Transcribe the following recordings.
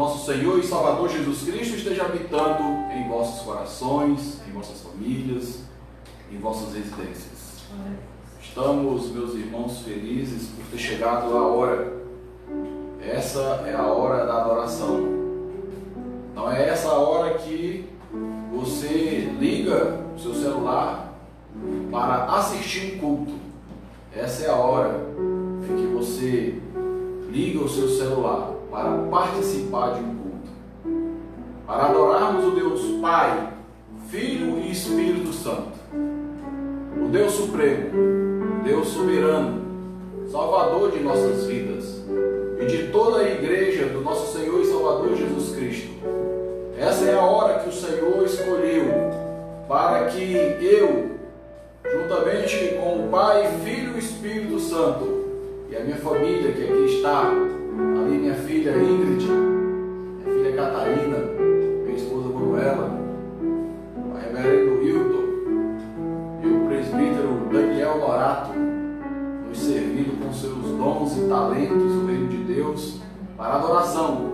nosso Senhor e Salvador Jesus Cristo esteja habitando em vossos corações, em vossas famílias, em vossas residências. Estamos, meus irmãos, felizes por ter chegado a hora. Essa é a hora da adoração. Não é essa a hora que você liga o seu celular para assistir um culto. Essa é a hora em que você liga o seu celular para participar de um culto, para adorarmos o Deus Pai, Filho e Espírito Santo, o Deus Supremo, Deus Soberano, Salvador de nossas vidas e de toda a igreja do nosso Senhor e Salvador Jesus Cristo. Essa é a hora que o Senhor escolheu para que eu, juntamente com o Pai, Filho e Espírito Santo, e a minha família que aqui está, ali minha filha Ingrid, minha filha Catarina, minha esposa Manuela, o reverendo Hilton e o presbítero Daniel Lorato, nos servindo com seus dons e talentos no reino de Deus para adoração.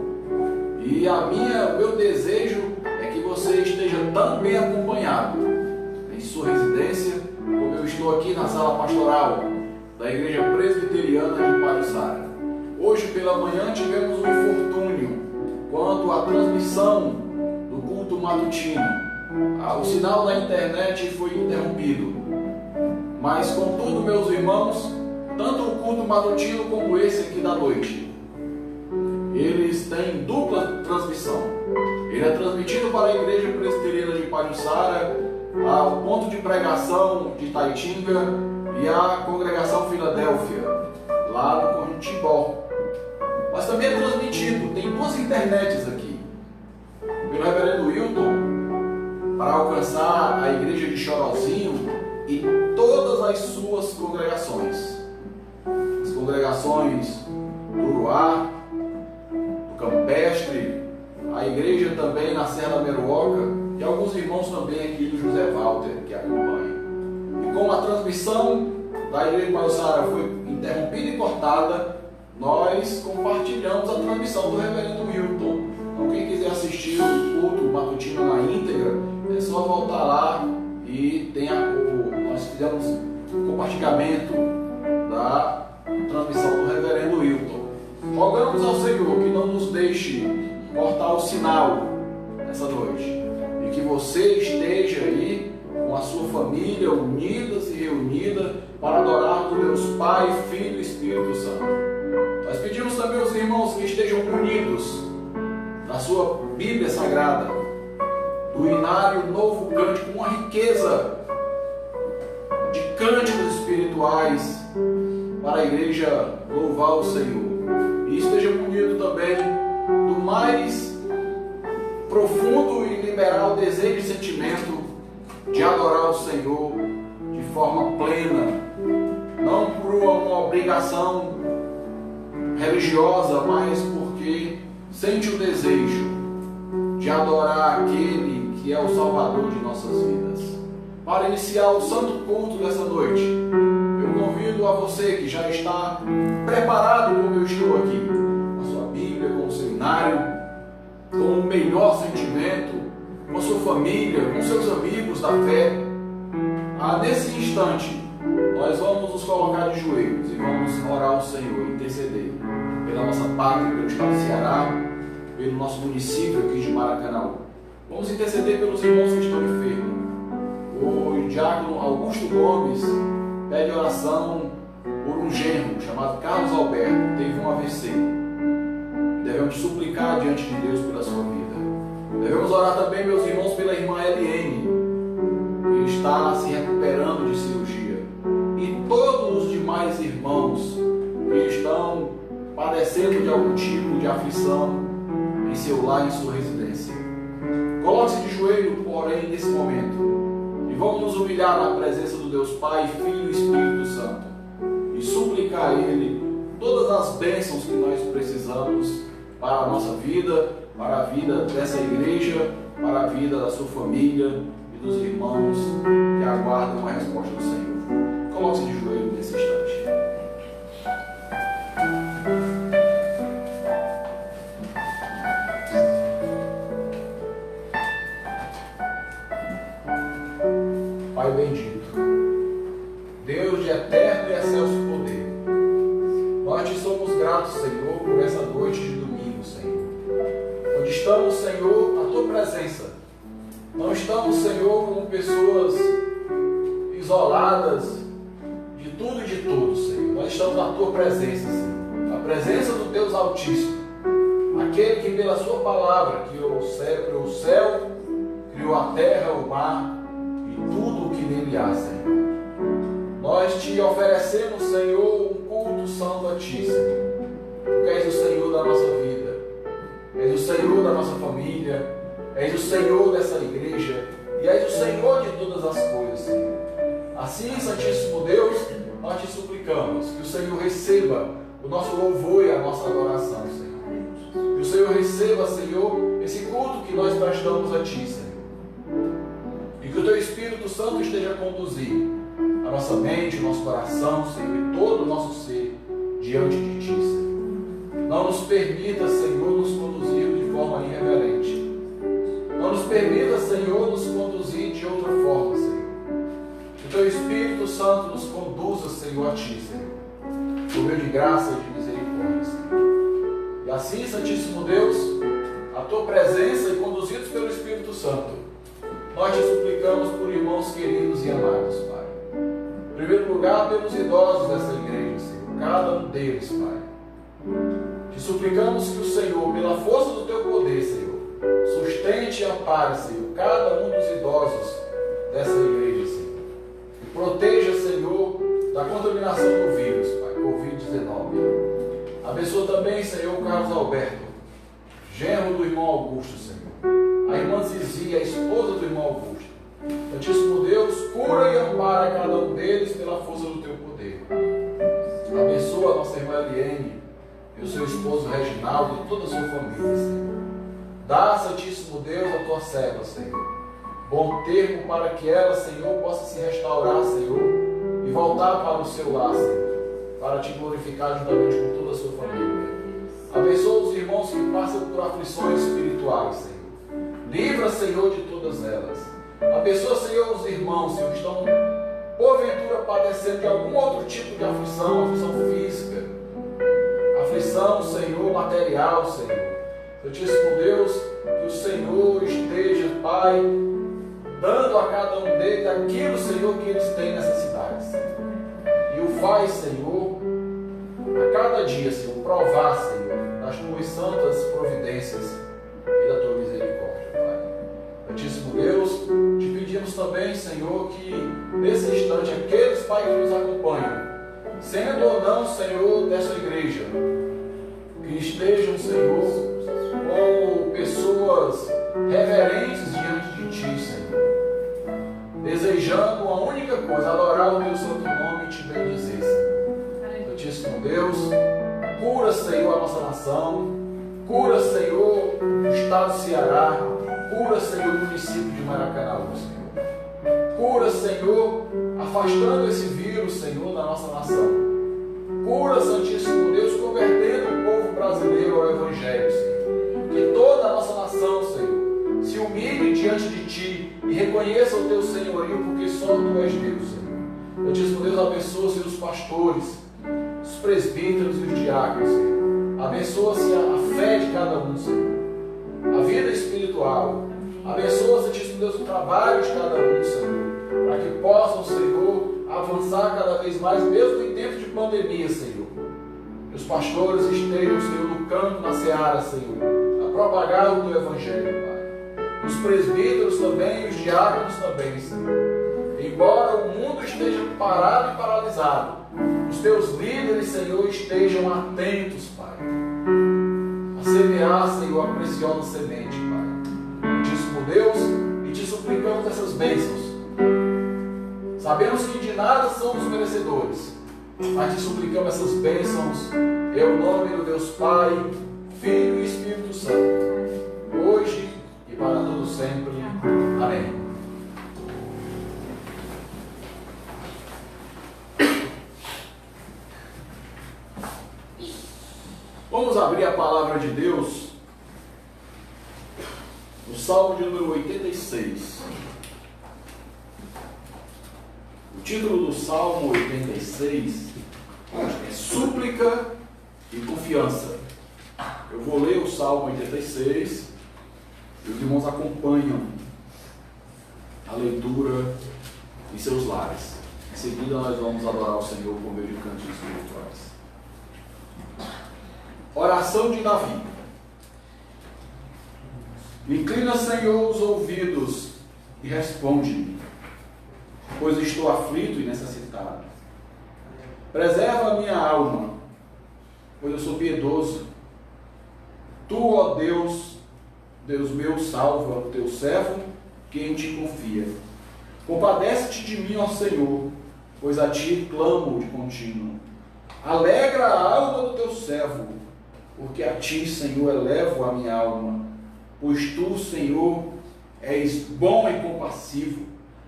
E o meu desejo é que você esteja tão bem acompanhado em sua residência, como eu estou aqui na sala pastoral da Igreja Presbiteriana de Pajuçara. Hoje pela manhã tivemos um infortúnio quanto à transmissão do culto matutino. O sinal da internet foi interrompido. Mas contudo, meus irmãos, tanto o culto matutino como esse aqui da noite, eles têm dupla transmissão. Ele é transmitido para a Igreja Presbiteriana de Pajuçara, o ponto de pregação de Taitinga e a congregação Filadélfia, lá no Conjunto Timbó. Mas também é transmitido, tem duas internets aqui, pelo reverendo Hilton, para alcançar a igreja de Chorozinho e todas as suas congregações. As congregações do Uruá, do Campestre, a igreja também na Serra da Meruoca e alguns irmãos também aqui do José Walter que acompanham. E como a transmissão da igreja de Pajuçara foi interrompida e cortada, nós compartilhamos a transmissão do reverendo Hilton. Então quem quiser assistir o culto matutino na íntegra, é só voltar lá e nós fizemos o compartilhamento da transmissão do reverendo Hilton. Rogamos ao Senhor que não nos deixe cortar o sinal nessa noite e que você esteja aí com a sua família unidas e reunida para adorar o Deus Pai, Filho e Espírito Santo. Nós pedimos também aos irmãos que estejam unidos na sua Bíblia Sagrada, do Inário Novo Cântico, uma riqueza de cânticos espirituais para a igreja louvar o Senhor. E estejam unidos também do mais profundo e liberal desejo e sentimento de adorar o Senhor de forma plena, não por uma obrigação religiosa, mas porque sente o desejo de adorar aquele que é o Salvador de nossas vidas. Para iniciar o santo culto dessa noite, eu convido a você que já está preparado como eu estou aqui, com a sua Bíblia, com o seu inário, com o melhor sentimento, com a sua família, com seus amigos da fé. Nesse instante, nós vamos nos colocar de joelhos e vamos orar ao Senhor, interceder pela nossa pátria, pelo estado do Ceará, pelo nosso município aqui de Maracanã. Vamos interceder pelos irmãos que estão enfermos. O diácono Augusto Gomes pede oração por um genro chamado Carlos Alberto, que teve um AVC. Devemos suplicar diante de Deus pela sua vida. Devemos orar também, meus irmãos, pela irmã Eliene, que está se recuperando de cirurgia. E todos os demais irmãos que estão padecendo de algum tipo de aflição em seu lar, em sua residência. Coloque-se de joelho, porém, nesse momento. E vamos nos humilhar na presença do Deus Pai, Filho e Espírito Santo. E suplicar a Ele todas as bênçãos que nós precisamos para a nossa vida, para a vida dessa igreja, para a vida da sua família e dos irmãos que aguardam a resposta do Senhor. Coloque-se de joelho nesse instante. Pai bendito, Deus de eterno e excelso poder, nós te somos gratos, Senhor, por essa noite de domingo, Senhor. Onde estamos, Senhor, na tua presença. Não estamos, Senhor, como pessoas isoladas de tudo e de todos, Senhor. Nós estamos na tua presença, Senhor. Na presença do Deus Altíssimo. Aquele que pela sua palavra criou o céu, criou a terra, o mar e tudo o que nele há, Senhor. Nós te oferecemos, Senhor, um culto santo a ti, Senhor. Tu és o Senhor da nossa vida. És o Senhor da nossa família. És o Senhor dessa igreja. E és o Senhor de todas as coisas, Senhor. Assim, Santíssimo Deus, nós te suplicamos que o Senhor receba o nosso louvor e a nossa adoração, Senhor. Que o Senhor receba, Senhor, esse culto que nós prestamos a ti, Senhor. E que o teu Espírito Santo esteja conduzindo a nossa mente, o nosso coração, Senhor, e todo o nosso ser diante de ti, Senhor. Não nos permita, Senhor, nos conduzir de forma irreverente. Não nos permita, Senhor, nos conduzir de outra forma, Senhor. Que o teu Espírito Santo nos conduza, Senhor, a ti, Senhor, por meio de graça e de misericórdia, Senhor. E assim, Santíssimo Deus, a tua presença e conduzidos pelo Espírito Santo, nós te suplicamos por irmãos queridos e amados, Pai. Em primeiro lugar, pelos idosos dessa igreja, Senhor, cada um deles, Pai. Te suplicamos que o Senhor, pela força do teu poder, Senhor, sustente e ampare, Senhor, cada um dos idosos dessa igreja, Senhor. E proteja, Senhor, da contaminação do vírus, Pai, Covid-19. Abençoa também, Senhor, o Carlos Alberto, genro do irmão Augusto, Senhor. A irmã Zizi, a esposa do irmão Augusto. Santíssimo Deus, cura e ampara cada um deles pela força do teu poder. Abençoa a nossa irmã Eliane e o seu esposo Reginaldo e toda a sua família, Senhor. Dá, Santíssimo Deus, a tua serva, Senhor, bom termo para que ela, Senhor, possa se restaurar, Senhor, e voltar para o seu lar, Senhor, para te glorificar juntamente com toda a sua família. Abençoa os irmãos que passam por aflições espirituais, Senhor. Livra, Senhor, de todas elas. Abençoa, Senhor, os irmãos, Senhor, que estão porventura padecendo de algum outro tipo de aflição, aflição física, aflição, Senhor, material, Senhor. Santíssimo Deus, que o Senhor esteja, Pai, dando a cada um deles aquilo, Senhor, que eles têm necessidade, Senhor. E o faz, Senhor, a cada dia, Senhor, provar, Senhor, das tuas santas providências e da tua misericórdia, Pai. Santíssimo Deus, te pedimos também, Senhor, que nesse instante aqueles, Pai, que nos acompanham, sendo ou não, Senhor, dessa igreja, que estejam, Senhor, como pessoas reverentes diante de ti, Senhor, desejando a única coisa, adorar o teu santo nome e te bendizer, Senhor. Santíssimo Deus, cura, Senhor, a nossa nação, cura, Senhor, o estado do Ceará, cura, Senhor, o município de Maracanaú, Senhor. Cura, Senhor, afastando esse vírus, Senhor, da nossa nação. Cura, Santíssimo Deus, convertendo o povo brasileiro ao Evangelho, Senhor. Que toda a nossa nação, Senhor, se humilhe diante de Ti e reconheça o Teu senhorio, porque só Tu és Deus, Senhor. Santíssimo Deus, abençoa, Senhor, os pastores, os presbíteros e os diáconos, Senhor. Abençoa-se a fé de cada um, Senhor. A vida espiritual. Abençoa, Santíssimo Deus, o trabalho de cada um, Senhor, para que possam, Senhor, avançar cada vez mais, mesmo em tempos de pandemia, Senhor. Que os pastores estejam, Senhor, no campo, na seara, Senhor, a propagar o Teu Evangelho, Pai. Os presbíteros também, os diáconos também, Senhor. Embora o mundo esteja parado e paralisado, os Teus líderes, Senhor, estejam atentos, Pai, a semear, Senhor, a preciosa semente, Pai. Santíssimo Deus, e te suplicamos essas bênçãos. Sabemos que de nada somos merecedores, mas te suplicamos essas bênçãos em o nome do Deus Pai, Filho e Espírito Santo, hoje e para todo sempre. Amém. Vamos abrir a palavra de Deus no Salmo de número 86. O título do Salmo 86 é Súplica e Confiança. Eu vou ler o Salmo 86 e os irmãos acompanham a leitura em seus lares. Em seguida nós vamos adorar o Senhor por meio de cantos espirituais. Oração de Davi. Inclina, Senhor, os ouvidos e responde-me, pois estou aflito e necessitado. Preserva a minha alma, pois eu sou piedoso. Tu, ó Deus, Deus meu, salva o teu servo que em ti confia. Compadece-te de mim, ó Senhor, pois a ti clamo de contínuo. Alegra a alma do teu servo, porque a ti, Senhor, elevo a minha alma. Pois tu, Senhor, és bom e compassivo,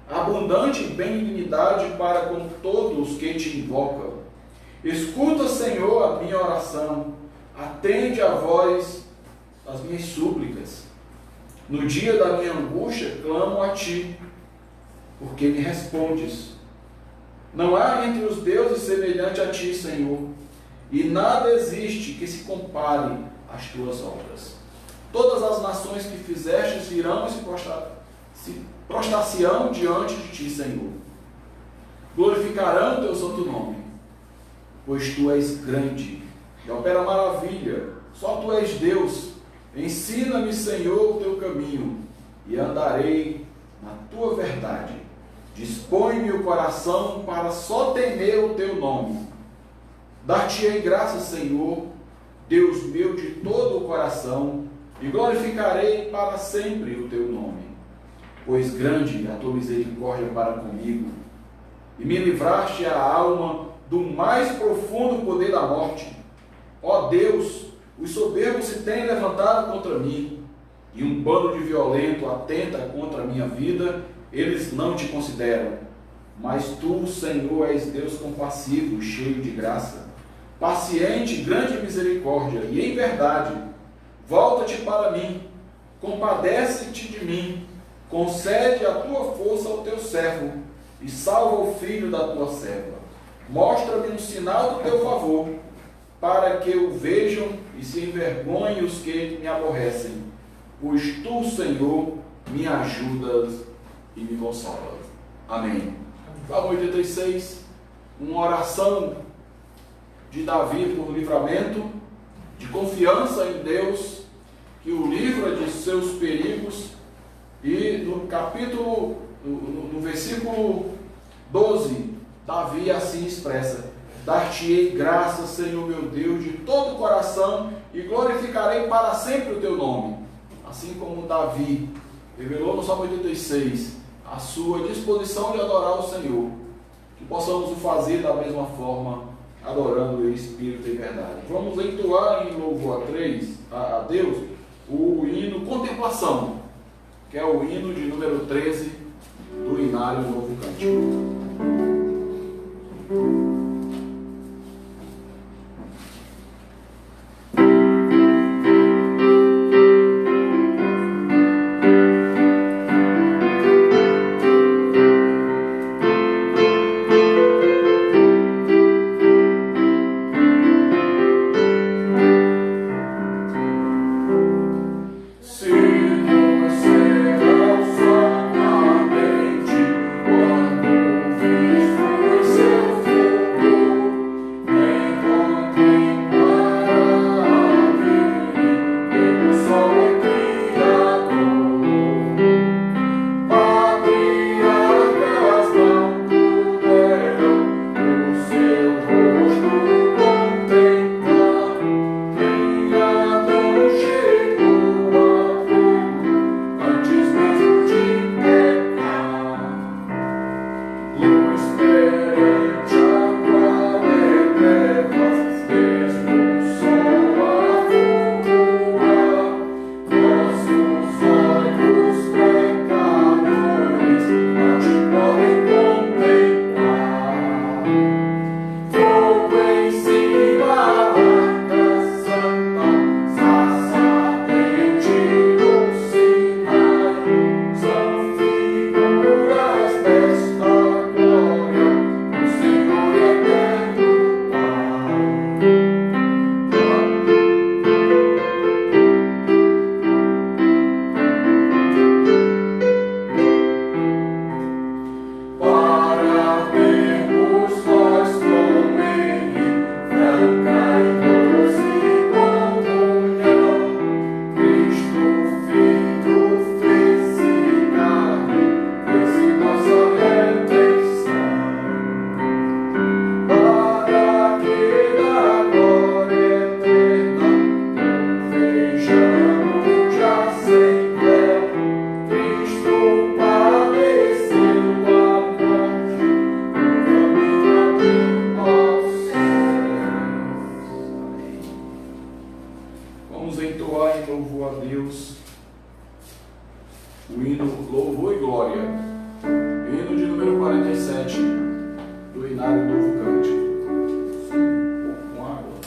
abundante em benignidade para com todos que te invocam. Escuta, Senhor, a minha oração, atende a voz das minhas súplicas. No dia da minha angústia, clamo a ti, porque me respondes. Não há entre os deuses semelhante a ti, Senhor, e nada existe que se compare às tuas obras. Todas as nações que fizestes virão e se prostrar-se-ão diante de ti, Senhor. Glorificarão o teu santo nome, pois tu és grande e opera maravilha. Só tu és Deus. Ensina-me, Senhor, o teu caminho, e andarei na tua verdade. Dispõe-me o coração para só temer o teu nome. Dar-te-ei graças, Senhor, Deus meu, de todo o coração, e glorificarei para sempre o teu nome. Pois grande é a tua misericórdia para comigo, e me livraste a alma do mais profundo poder da morte. Ó Deus, os soberbos se têm levantado contra mim, e um bando de violento atenta contra a minha vida. Eles não te consideram. Mas tu, Senhor, és Deus compassivo, cheio de graça, paciente, grande misericórdia, e em verdade, volta-te para mim, compadece-te de mim, concede a tua força ao teu servo, e salva o filho da tua serva. Mostra-me um sinal do teu favor, para que o vejam e se envergonhem os que me aborrecem, pois tu, Senhor, me ajudas e me consolas. Amém. Salmo 86, uma oração de Davi por livramento, de confiança em Deus, que o livra de seus perigos. E no capítulo, no versículo 12, Davi assim expressa: dar-te-ei graças, Senhor meu Deus, de todo o coração, e glorificarei para sempre o teu nome. Assim como Davi revelou no Salmo 86 a sua disposição de adorar o Senhor, que possamos o fazer da mesma forma, adorando o Espírito em verdade. Vamos entoar em louvor a Deus o hino Contemplação, que é o hino de número 13 do Inário Novo Cântico. Se você ao sol ardente, quando o hino Louvor e Glória, hino de número 47, do Inário Novo Cântico. Com água.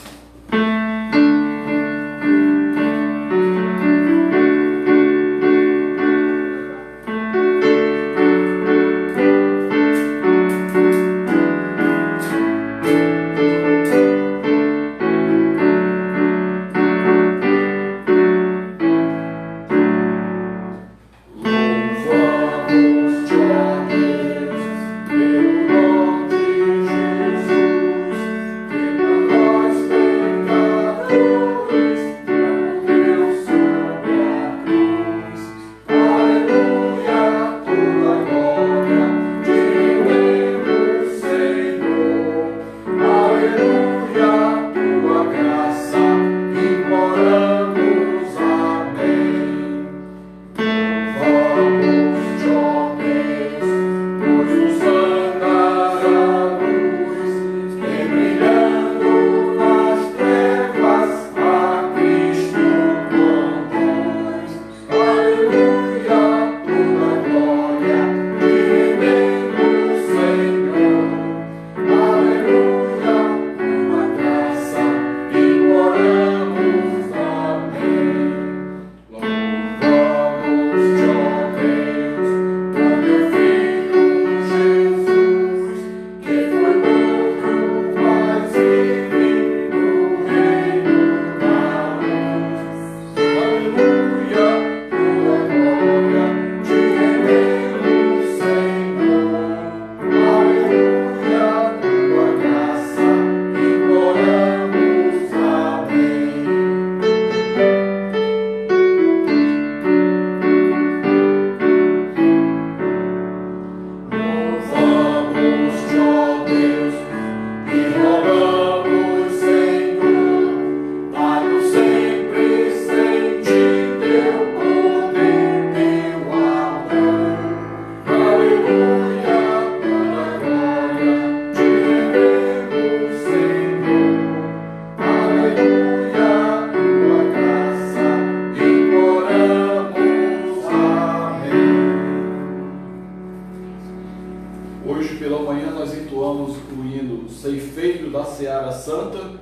Hoje pela manhã nós entoamos o hino Ceifeiro da Seara Santa.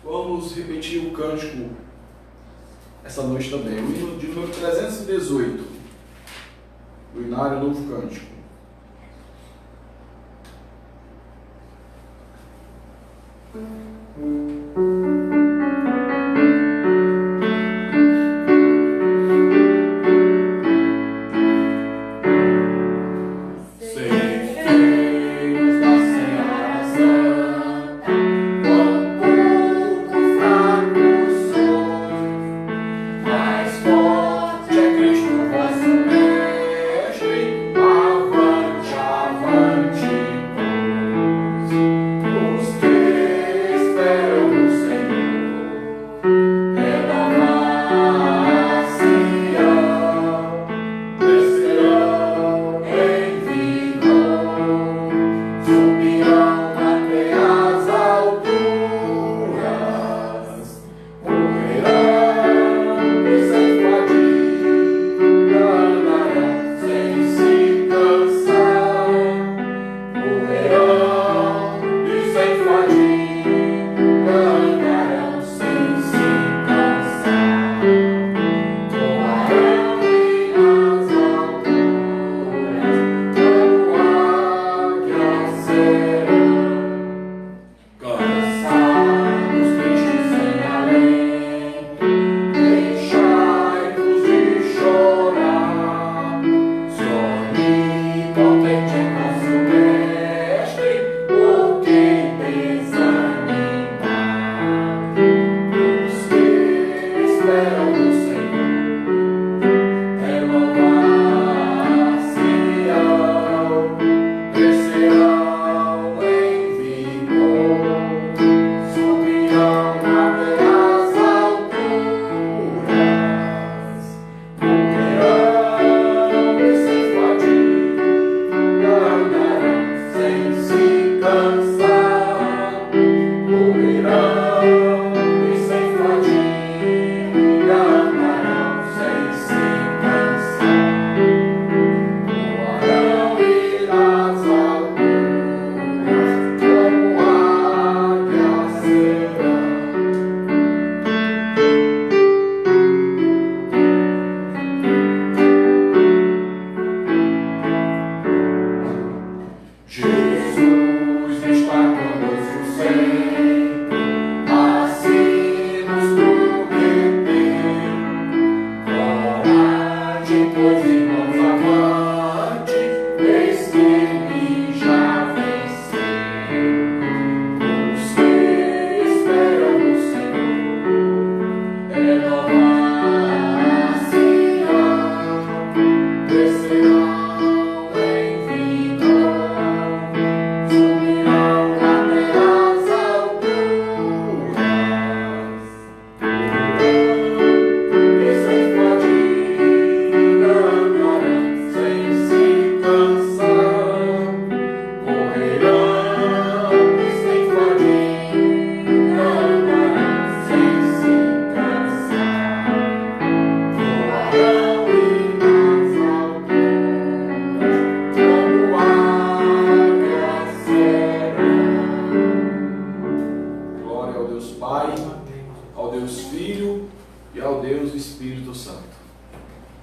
Vamos repetir o cântico essa noite também, o hino de número 318, do Inário Novo Cântico. Avante, avante, os teus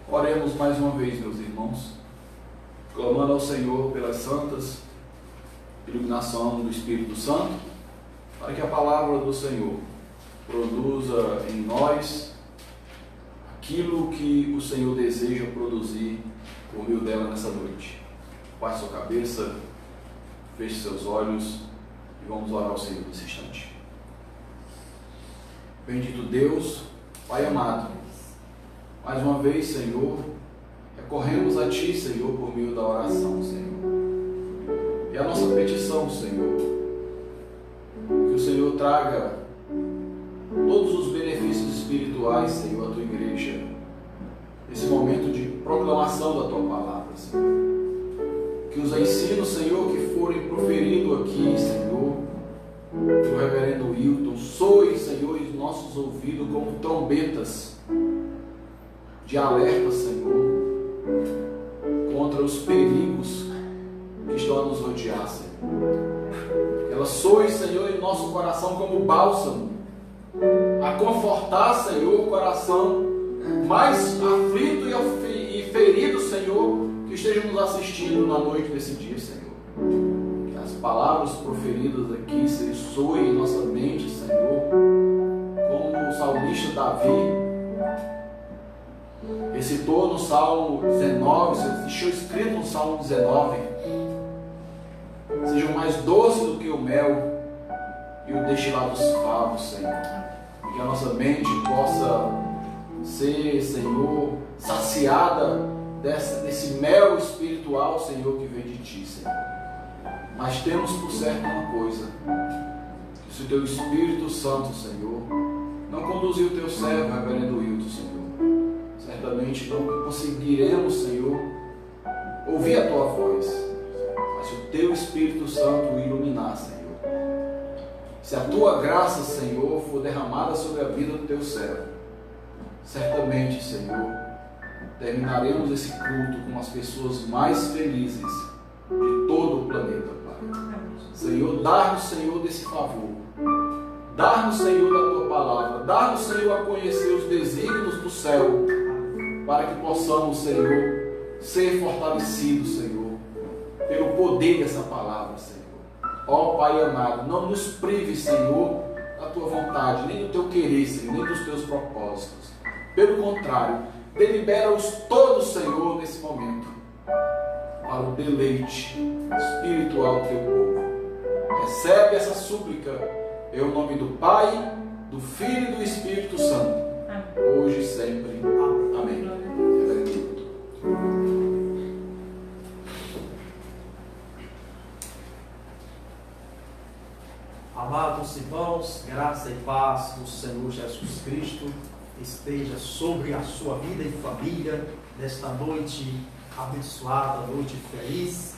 Oremos mais uma vez, meus irmãos, clamando ao Senhor pelas santas iluminação do Espírito Santo, para que a palavra do Senhor produza em nós aquilo que o Senhor deseja produzir por meio dela nessa noite. Baixe sua cabeça, feche seus olhos e vamos orar ao Senhor nesse instante. Bendito Deus, Pai amado, mais uma vez, Senhor, recorremos a Ti, Senhor, por meio da oração, Senhor. E a nossa petição, Senhor, que o Senhor traga todos os benefícios espirituais, Senhor, à Tua igreja, nesse momento de proclamação da Tua palavra, Senhor. Que os ensinos, Senhor, que forem proferidos aqui, Senhor, pelo reverendo Wilton, soe, Senhor, em nossos ouvidos como trombetas de alerta, Senhor, contra os perigos que estão a nos rodear, Senhor. Que ela soe, Senhor, em nosso coração como bálsamo, a confortar, Senhor, o coração mais aflito e ferido, Senhor, que estejam nos assistindo na noite desse dia, Senhor. Que as palavras proferidas aqui soem em nossa mente, Senhor, como o salmista Davi recitou no Salmo 19, deixou escrito no Salmo 19: sejam mais doces do que o mel e o destilado dos favos, Senhor. Que a nossa mente possa ser, Senhor, saciada desse mel espiritual, Senhor, que vem de Ti, Senhor. Mas temos por certo uma coisa: que se o Teu Espírito Santo, Senhor, não conduzir o Teu servo, reverendo Wilton, Senhor, certamente não conseguiremos, Senhor, ouvir a Tua voz. Mas se o Teu Espírito Santo o iluminar, Senhor, se a Tua graça, Senhor, for derramada sobre a vida do Teu servo, certamente, Senhor, terminaremos esse culto com as pessoas mais felizes de todo o planeta, Pai. Senhor, dá-nos, Senhor, desse favor. Dá-nos, Senhor, da Tua palavra. Dá-nos, Senhor, a conhecer os desígnios do céu, para que possamos, Senhor, ser fortalecidos, Senhor, pelo poder dessa palavra, Senhor. Ó Pai amado, não nos prive, Senhor, da Tua vontade, nem do Teu querer, Senhor, nem dos Teus propósitos. Pelo contrário, delibera-os todos, Senhor, nesse momento, para o deleite espiritual do Teu povo. Recebe essa súplica em nome do Pai, do Filho e do Espírito Santo, hoje e sempre. Amém. Amados irmãos, graça e paz do Senhor Jesus Cristo esteja sobre a sua vida e família nesta noite abençoada, noite feliz.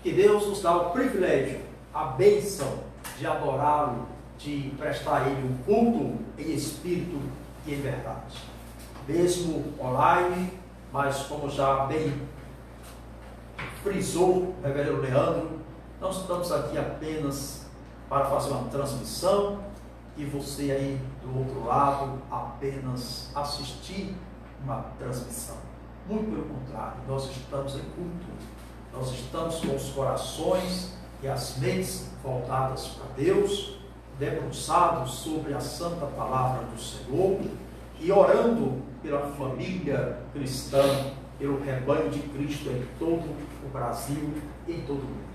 Que Deus nos dá o privilégio, a bênção de adorá-lo, de prestar a Ele um culto em espírito e em verdade. Mesmo online, mas como já bem frisou o reverendo Leandro, nós estamos aqui apenas para fazer uma transmissão e você aí do outro lado apenas assistir uma transmissão. Muito pelo contrário, nós estamos em culto, nós estamos com os corações e as mentes voltadas para Deus, debruçados sobre a santa palavra do Senhor e orando pela família cristã, pelo rebanho de Cristo em todo o Brasil e em todo o mundo.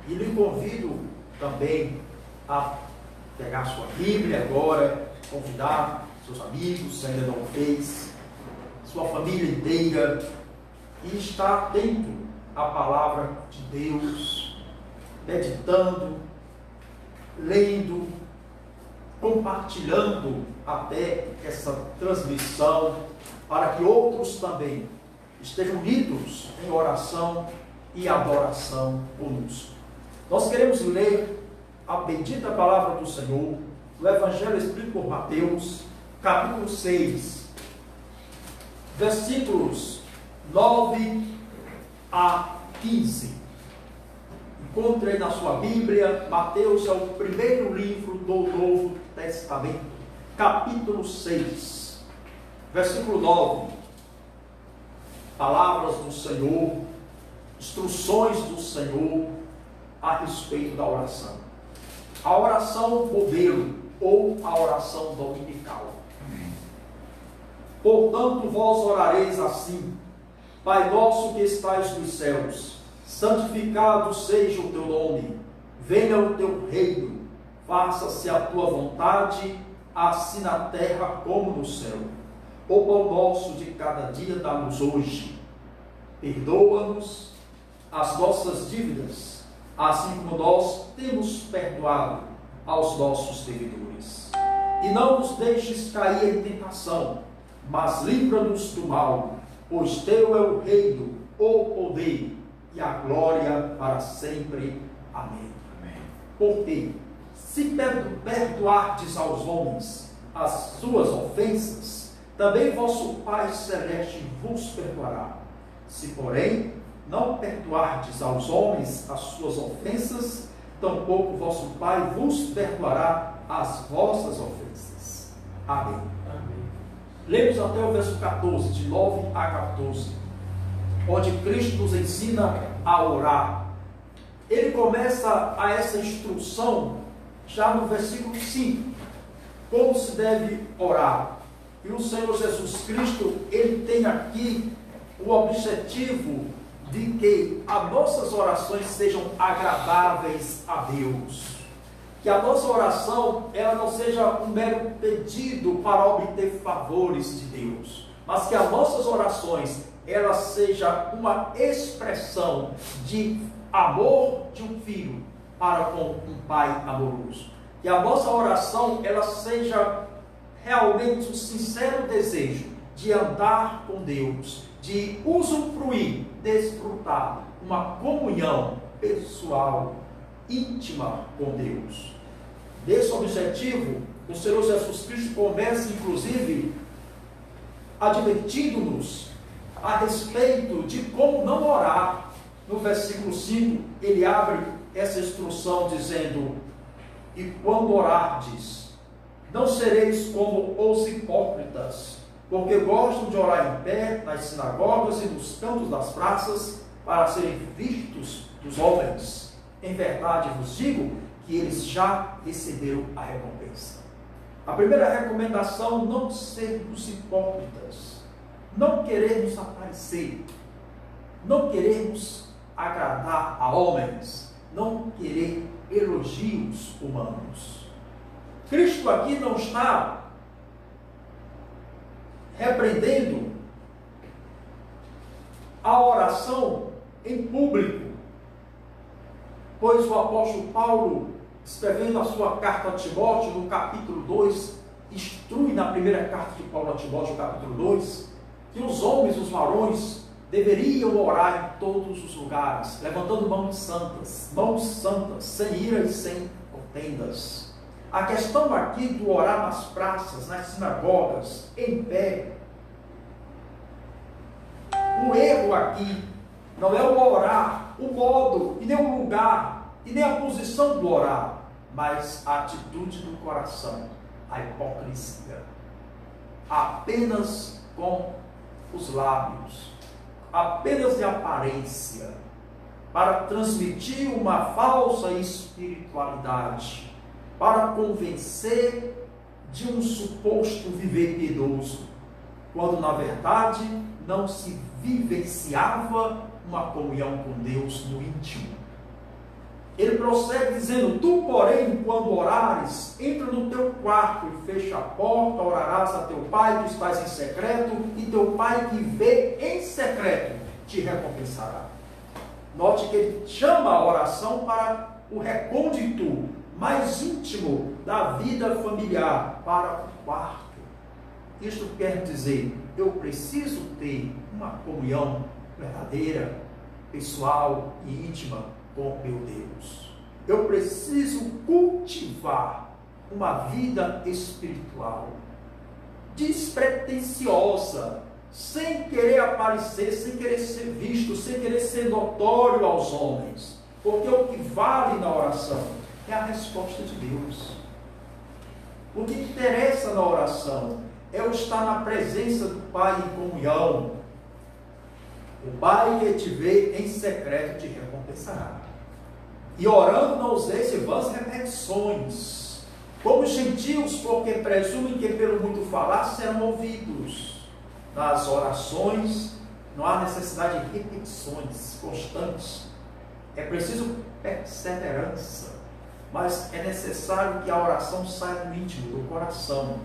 E lhe convido também a pegar sua Bíblia agora, convidar seus amigos, se ainda não fez, sua família inteira, e estar atento à palavra de Deus, meditando, lendo, compartilhando até essa transmissão, para que outros também estejam unidos em oração e adoração conosco. Nós queremos ler a bendita palavra do Senhor, o Evangelho escrito por Mateus, capítulo 6, versículos 9 a 15. Encontre aí na sua Bíblia. Mateus é o primeiro livro do Novo Testamento, capítulo 6, versículo 9. palavras do Senhor, instruções do Senhor a respeito da oração. A oração modelo ou a oração dominical. Portanto, vós orareis assim: Pai nosso que estais nos céus, santificado seja o teu nome, venha o teu reino, faça-se a tua vontade, assim na terra como no céu. O pão nosso de cada dia dá-nos hoje. Perdoa-nos as nossas dívidas, assim como nós temos perdoado aos nossos devedores. E não nos deixes cair em tentação, mas livra-nos do mal, pois teu é o reino, o poder e a glória para sempre. Amém. Amém. Porque se perdoardes aos homens as suas ofensas, também vosso Pai Celeste vos perdoará. Se, porém, não perdoardes aos homens as suas ofensas, tampouco vosso Pai vos perdoará as vossas ofensas. Amém. Lemos até o verso 14, de 9 a 14, onde Cristo nos ensina a orar. Ele começa a essa instrução já no versículo 5, como se deve orar. E o Senhor Jesus Cristo, ele tem aqui o objetivo de que as nossas orações sejam agradáveis a Deus. Que a nossa oração, ela não seja um mero pedido para obter favores de Deus, mas que as nossas orações, ela seja uma expressão de amor de um filho para com um pai amoroso. Que a nossa oração, ela seja realmente um sincero desejo de andar com Deus, de usufruir, desfrutar uma comunhão pessoal, íntima com Deus. Desse objetivo, o Senhor Jesus Cristo começa, inclusive, advertindo-nos a respeito de como não orar. No versículo 5, ele abre essa instrução dizendo: e quando orardes, não sereis como os hipócritas, porque gostam de orar em pé nas sinagogas e nos cantos das praças, para serem vistos dos homens. Em verdade vos digo que eles já receberam a recompensa. A primeira recomendação: não sermos hipócritas, não querermos aparecer, não querermos agradar a homens, não querer elogios humanos. Cristo aqui não está repreendendo a oração em público, pois o apóstolo Paulo, escrevendo a sua carta a Timóteo, no capítulo 2, instrui na primeira carta de Paulo a Timóteo, capítulo 2, que os homens, os varões, deveriam orar em todos os lugares, levantando mãos santas, sem ira e sem contendas. A questão aqui do orar nas praças, nas sinagogas, em pé, o erro aqui não é o orar, o modo, e nem o lugar, e nem a posição do orar, mas a atitude do coração, a hipocrisia. Apenas com os lábios, apenas de aparência, para transmitir uma falsa espiritualidade, para convencer de um suposto viver piedoso, quando na verdade não se vivenciava uma comunhão com Deus no íntimo. Ele prossegue dizendo: tu, porém, quando orares, entra no teu quarto e fecha a porta, orarás a teu pai que estás em secreto, e teu pai que vê em secreto te recompensará. Note que ele chama a oração para o recôndito mais íntimo da vida familiar, para o quarto. Isto quer dizer, eu preciso ter uma comunhão verdadeira, pessoal e íntima com meu Deus. Eu preciso cultivar uma vida espiritual despretensiosa, sem querer aparecer, sem querer ser visto, sem querer ser notório aos homens, porque o que vale na oração é a resposta de Deus. O que interessa na oração é eu estar na presença do Pai em comunhão, O Pai que te vê em secreto te recompensará. E orando não useis vãs repetições, como os gentios, porque presumem que pelo muito falar serão ouvidos. Nas orações não há necessidade de repetições constantes. É preciso perseverança, mas é necessário que a oração saia do íntimo, do coração,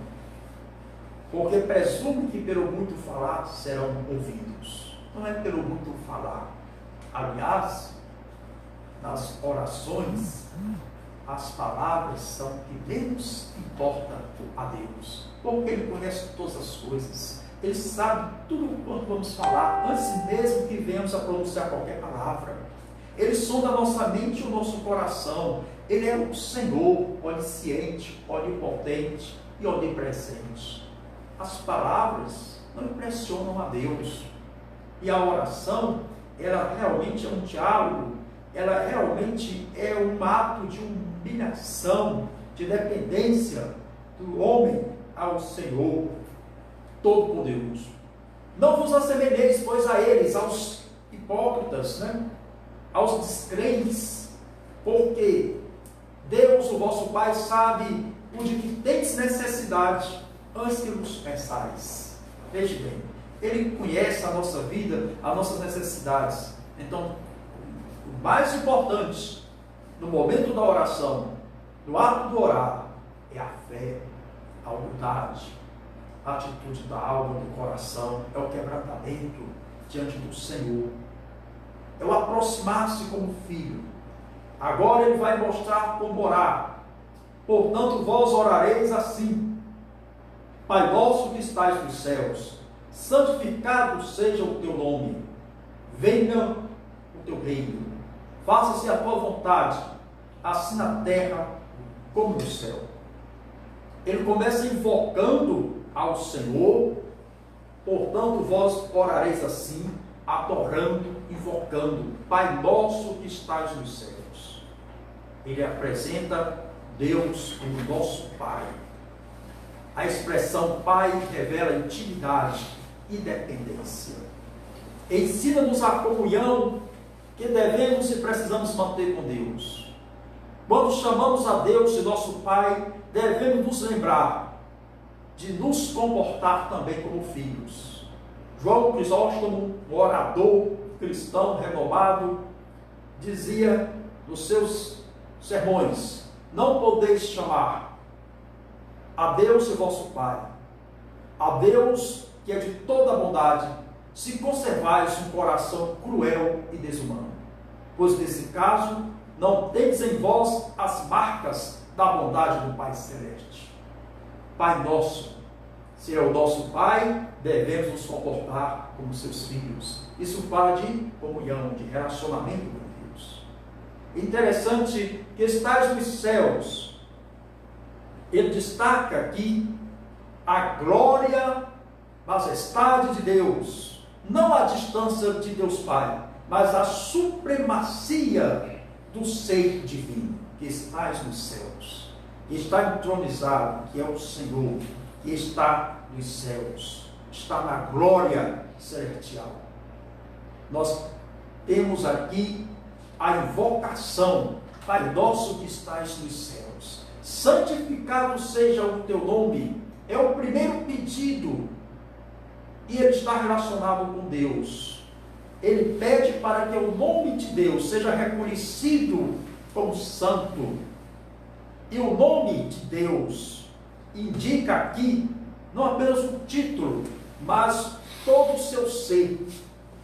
porque presume que pelo muito falar serão ouvidos. Não é pelo muito falar. Aliás, nas orações, as palavras são o que menos importa a Deus, porque Ele conhece todas as coisas, Ele sabe tudo quanto vamos falar, antes mesmo que venhamos a pronunciar qualquer palavra. Ele sonda a nossa mente e o nosso coração. Ele é o Senhor, onisciente, onipotente e onipresente. As palavras não impressionam a Deus. E a oração, ela realmente é um diálogo, ela realmente é um ato de humilhação, de dependência do homem ao Senhor Todo-Poderoso. Não vos assemelheis, pois, a eles, aos hipócritas, aos descrentes, porque Deus, o vosso Pai, sabe o de que tendes necessidade antes que nos peçais. Veja bem, Ele conhece a nossa vida, as nossas necessidades. Então, o mais importante no momento da oração, no ato do orar, é a fé, a humildade, a atitude da alma, do coração, é o quebrantamento diante do Senhor, é o aproximar-se como filho. Agora Ele vai mostrar como orar. Portanto, vós orareis assim: Pai nosso que estais nos céus, santificado seja o teu nome, venha o teu reino, faça-se a tua vontade, assim na terra como no céu. Ele começa invocando ao Senhor. Portanto, vós orareis assim, adorando, invocando: Pai nosso que estás nos céus. Ele apresenta Deus como nosso Pai. A expressão Pai revela intimidade e dependência. Ensina-nos a comunhão que devemos e precisamos manter com Deus. Quando chamamos a Deus de nosso Pai, devemos nos lembrar de nos comportar também como filhos. João Crisóstomo, um orador cristão renomado, dizia nos seus sermões: não podeis chamar a Deus de vosso Pai, a Deus que é de toda bondade, se conservais um coração cruel e desumano, pois nesse caso não tendes em vós as marcas da bondade do Pai Celeste. Pai nosso, se é o nosso Pai, devemos nos comportar como seus filhos. Isso fala de comunhão, de relacionamento com Deus. Interessante que estais nos céus. Ele destaca aqui a glória, majestade de Deus, não a distância de Deus Pai, mas a supremacia do ser divino, que estais nos céus, que está entronizado, que é o Senhor, que está nos céus, está na glória celestial. Nós temos aqui a invocação: Pai nosso que estais nos céus, santificado seja o teu nome. É o primeiro pedido, e ele está relacionado com Deus. Ele pede para que o nome de Deus seja reconhecido como santo. E o nome de Deus indica aqui não apenas um título, mas todo o seu ser.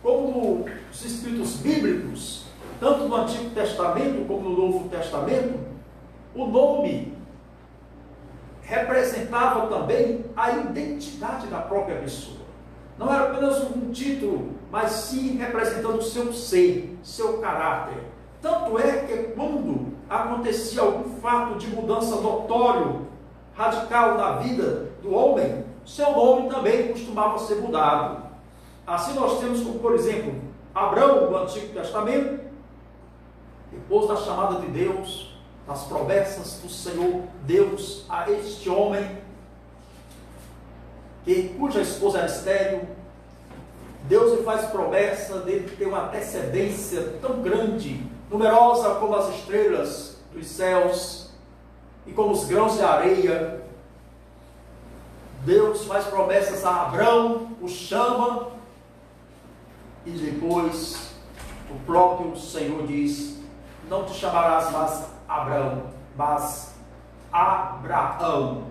Como os escritos bíblicos, tanto no Antigo Testamento como no Novo Testamento, o nome representava também a identidade da própria pessoa. Não era apenas um título, mas sim representando o seu ser, seu caráter. Tanto é que quando acontecia algum fato de mudança notório, radical na vida do homem, seu nome também costumava ser mudado. Assim nós temos como, por exemplo, Abraão no Antigo Testamento, depois da chamada de Deus, das promessas do Senhor Deus a este homem, cuja esposa era estéril, Deus lhe faz promessa de ter uma descendência tão grande, numerosa como as estrelas dos céus e como os grãos de areia. Deus faz promessas a Abraão, o chama, e depois o próprio Senhor diz: não te chamarás mais Abraão, mas Abraão,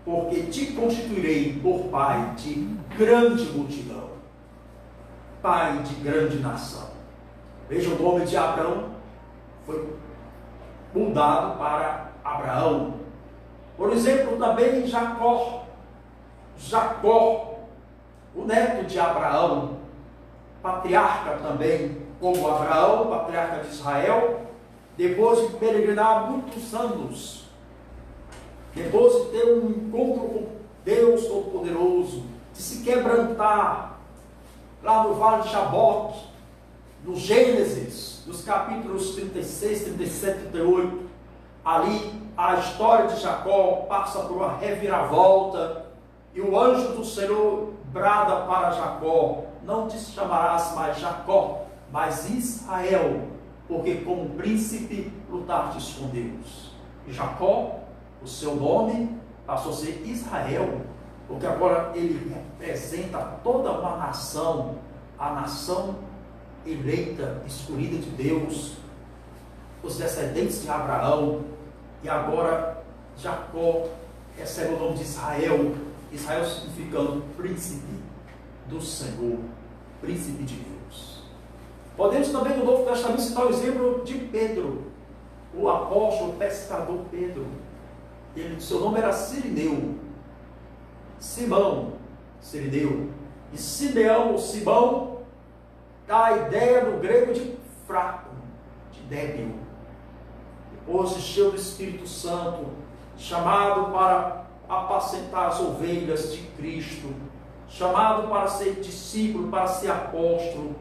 porque te constituirei por pai de grande multidão, pai de grande nação. Veja, o nome de Abraão foi mudado para Abraão. Por exemplo, também Jacó, o neto de Abraão, patriarca também, como Abraão, patriarca de Israel, depois de peregrinar muitos anos, depois de ter um encontro com Deus Todo-Poderoso, de se quebrantar lá no Vale de Jaboque, no Gênesis, nos capítulos 36, 37 e 38, ali a história de Jacó passa por uma reviravolta, e o anjo do Senhor brada para Jacó: não te chamarás mais Jacó, mas Israel, porque como príncipe lutastes com Deus. E Jacó, o seu nome, passou a ser Israel, porque agora ele representa toda uma nação, a nação eleita, escolhida de Deus, os descendentes de Abraão. E agora Jacó recebe o nome de Israel, Israel significando príncipe do Senhor, príncipe de Deus. Podemos também no Novo Testamento citar o exemplo de Pedro, o apóstolo, o pescador Pedro. Seu nome era Cirineu, Simão, Cirineu, e Simeão, ou Simão, dá a ideia no grego de fraco, de débil. Depois se cheio do Espírito Santo, chamado para apacentar as ovelhas de Cristo, chamado para ser discípulo, para ser apóstolo,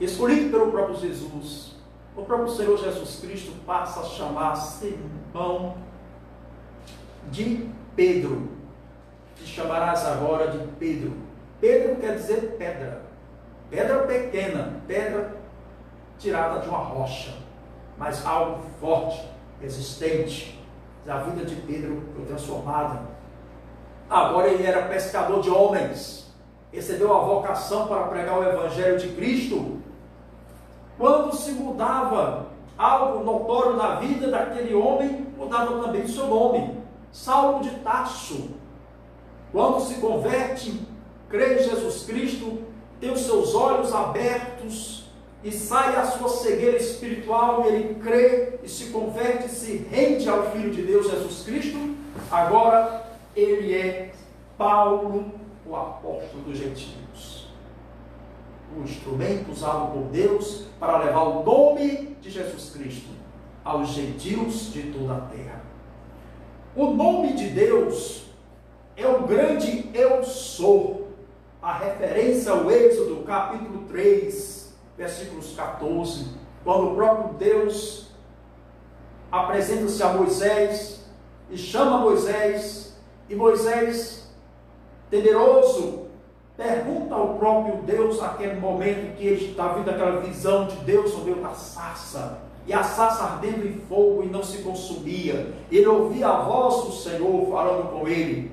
escolhido pelo próprio Jesus. O próprio Senhor Jesus Cristo passa a chamar Simão de Pedro. Te chamarás agora de Pedro. Pedro quer dizer pedra, pedra pequena, pedra tirada de uma rocha, mas algo forte, resistente. A vida de Pedro foi transformada. Agora ele era pescador de homens, recebeu a vocação para pregar o Evangelho de Cristo. Quando se mudava algo notório na vida daquele homem, mudava também o seu nome. Saulo de Tarso, quando se converte, crê em Jesus Cristo, tem os seus olhos abertos e sai a sua cegueira espiritual, e ele crê e se converte e se rende ao Filho de Deus, Jesus Cristo. Agora ele é Paulo, o apóstolo dos gentios, o instrumento usado por Deus para levar o nome de Jesus Cristo aos gentios de toda a terra. O nome de Deus é o grande eu sou. A referência ao Êxodo, capítulo 3, versículos 14, quando o próprio Deus apresenta-se a Moisés e chama Moisés, e Moisés, temeroso, pergunta ao próprio Deus naquele momento que ele está vendo aquela visão de Deus no meio da sarça, e a sarça ardendo em fogo e não se consumia. Ele ouvia a voz do Senhor falando com ele.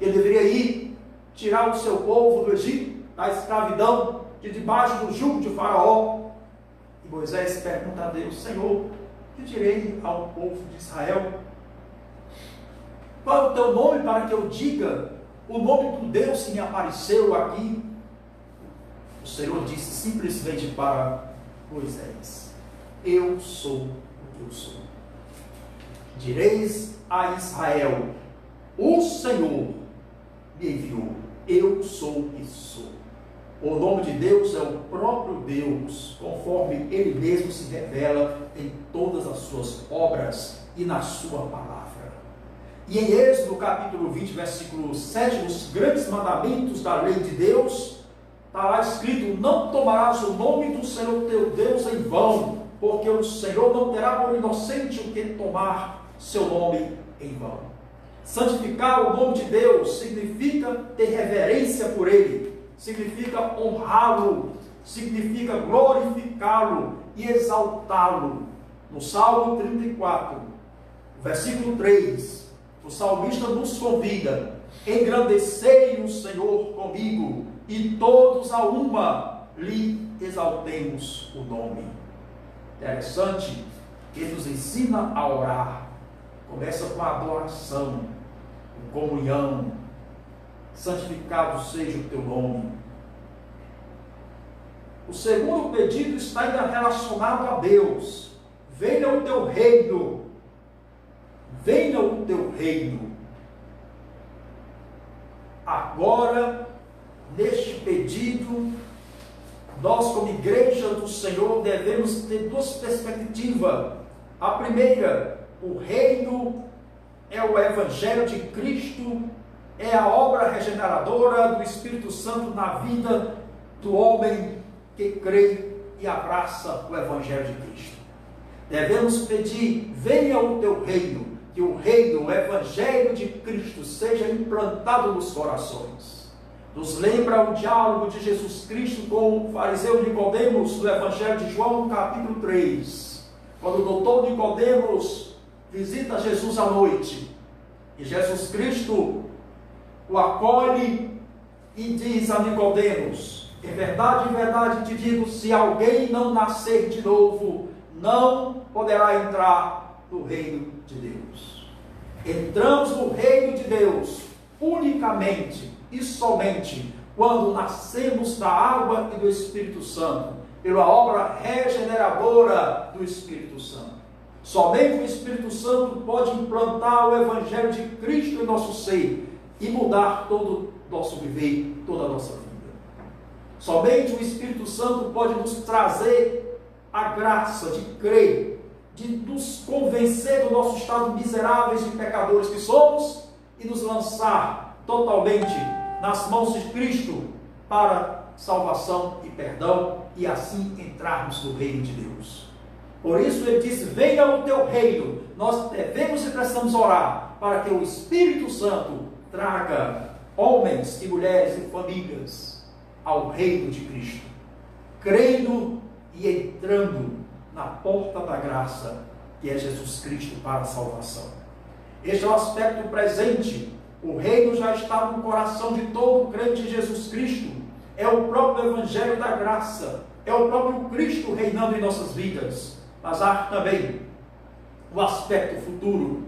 Ele deveria ir tirar o seu povo do Egito, da escravidão, de debaixo do jugo de Faraó. E Moisés pergunta a Deus: Senhor, que direi ao povo de Israel? Qual é o teu nome, para que eu diga o nome do Deus que me apareceu aqui? O Senhor disse simplesmente para Moisés: eu sou o que eu sou. Direis a Israel: o Senhor me enviou, eu sou o que sou. O nome de Deus é o próprio Deus, conforme Ele mesmo se revela em todas as suas obras e na sua palavra. E em Êxodo capítulo 20, versículo 7, os grandes mandamentos da lei de Deus, está lá escrito: não tomarás o nome do Senhor teu Deus em vão, porque o Senhor não terá por inocente o que tomar seu nome em vão. Santificar o nome de Deus significa ter reverência por Ele, significa honrá-lo, significa glorificá-lo e exaltá-lo. No Salmo 34, versículo 3, o salmista nos convida: engrandecei o Senhor comigo, e todos a uma lhe exaltemos o nome. Interessante que ele nos ensina a orar. Começa com a adoração, com comunhão. Santificado seja o teu nome. O segundo pedido está ainda relacionado a Deus. Venha o teu reino. Venha o teu reino. Agora, neste pedido, nós como igreja do Senhor devemos ter duas perspectivas. A primeira, o reino é o Evangelho de Cristo, é a obra regeneradora do Espírito Santo na vida do homem que crê e abraça o Evangelho de Cristo. Devemos pedir: venha o teu reino, que o reino, o Evangelho de Cristo seja implantado nos corações. Nos lembra o diálogo de Jesus Cristo com o fariseu Nicodemos no Evangelho de João, no capítulo 3. Quando o doutor Nicodemos visita Jesus à noite, e Jesus Cristo o acolhe e diz a Nicodemos: em verdade te digo, se alguém não nascer de novo, não poderá entrar no reino de Deus. Entramos no reino de Deus unicamente e somente quando nascemos da água e do Espírito Santo, pela obra regeneradora do Espírito Santo. Somente o Espírito Santo pode implantar o Evangelho de Cristo em nosso ser e mudar todo o nosso viver, toda a nossa vida. Somente o Espírito Santo pode nos trazer a graça de crer, de nos convencer do nosso estado miseráveis de pecadores que somos e nos lançar totalmente nas mãos de Cristo para salvação e perdão e assim entrarmos no reino de Deus. Por isso ele disse: venha o teu reino. Nós devemos e precisamos orar para que o Espírito Santo traga homens e mulheres e famílias ao reino de Cristo, crendo e entrando na porta da graça, que é Jesus Cristo para a salvação. Este é o aspecto presente. O reino já está no coração de todo crente em Jesus Cristo. É o próprio Evangelho da graça, é o próprio Cristo reinando em nossas vidas. Mas há também o aspecto futuro,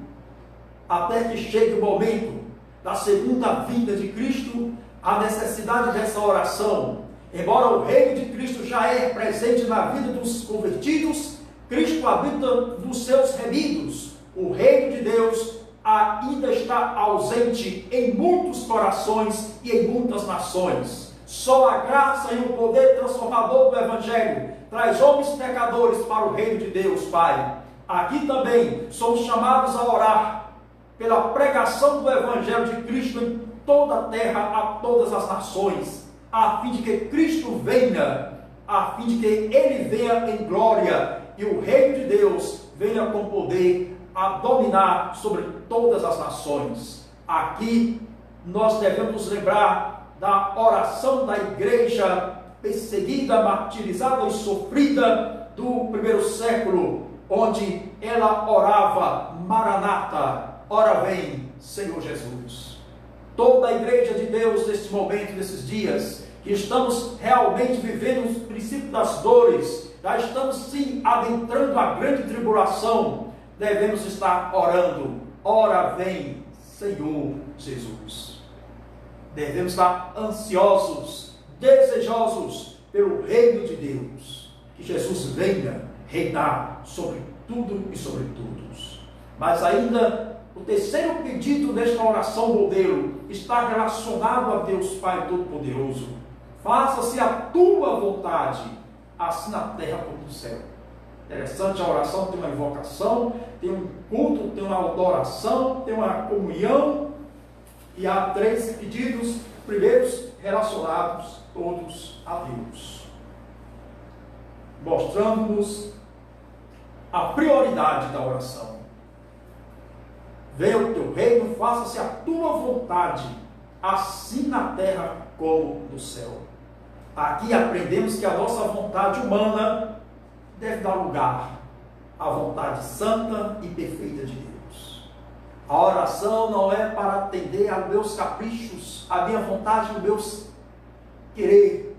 até que chegue o momento da segunda vinda de Cristo, a necessidade dessa oração. Embora o reino de Cristo já é presente na vida dos convertidos, Cristo habita nos seus remidos. O reino de Deus ainda está ausente em muitos corações e em muitas nações. Só a graça e o poder transformador do Evangelho traz homens pecadores para o reino de Deus, Pai. Aqui também somos chamados a orar pela pregação do Evangelho de Cristo em toda a terra, a todas as nações, a fim de que Cristo venha, a fim de que Ele venha em glória e o reino de Deus venha com poder a dominar sobre todas as nações. Aqui nós devemos nos lembrar da oração da igreja perseguida, martirizada e sofrida do primeiro século, onde ela orava: Maranata, ora vem, Senhor Jesus. Toda a igreja de Deus neste momento, nesses dias, que estamos realmente vivendo os princípios das dores, já estamos sim adentrando a grande tribulação, devemos estar orando: ora vem, Senhor Jesus. Devemos estar ansiosos, desejosos pelo reino de Deus, que Jesus venha reinar sobre tudo e sobre todos. Mas ainda o terceiro pedido desta oração modelo está relacionado a Deus Pai Todo-Poderoso. Faça-se a tua vontade, assim na terra como no céu. Interessante, a oração tem uma invocação, tem um culto, tem uma adoração, tem uma comunhão, e há três pedidos, primeiros relacionados todos a Deus, mostrando-nos a prioridade da oração. Venha o teu reino, faça-se a tua vontade, assim na terra como no céu. Aqui aprendemos que a nossa vontade humana deve dar lugar à vontade santa e perfeita de Deus. A oração não é para atender aos meus caprichos, à minha vontade e ao meu querer,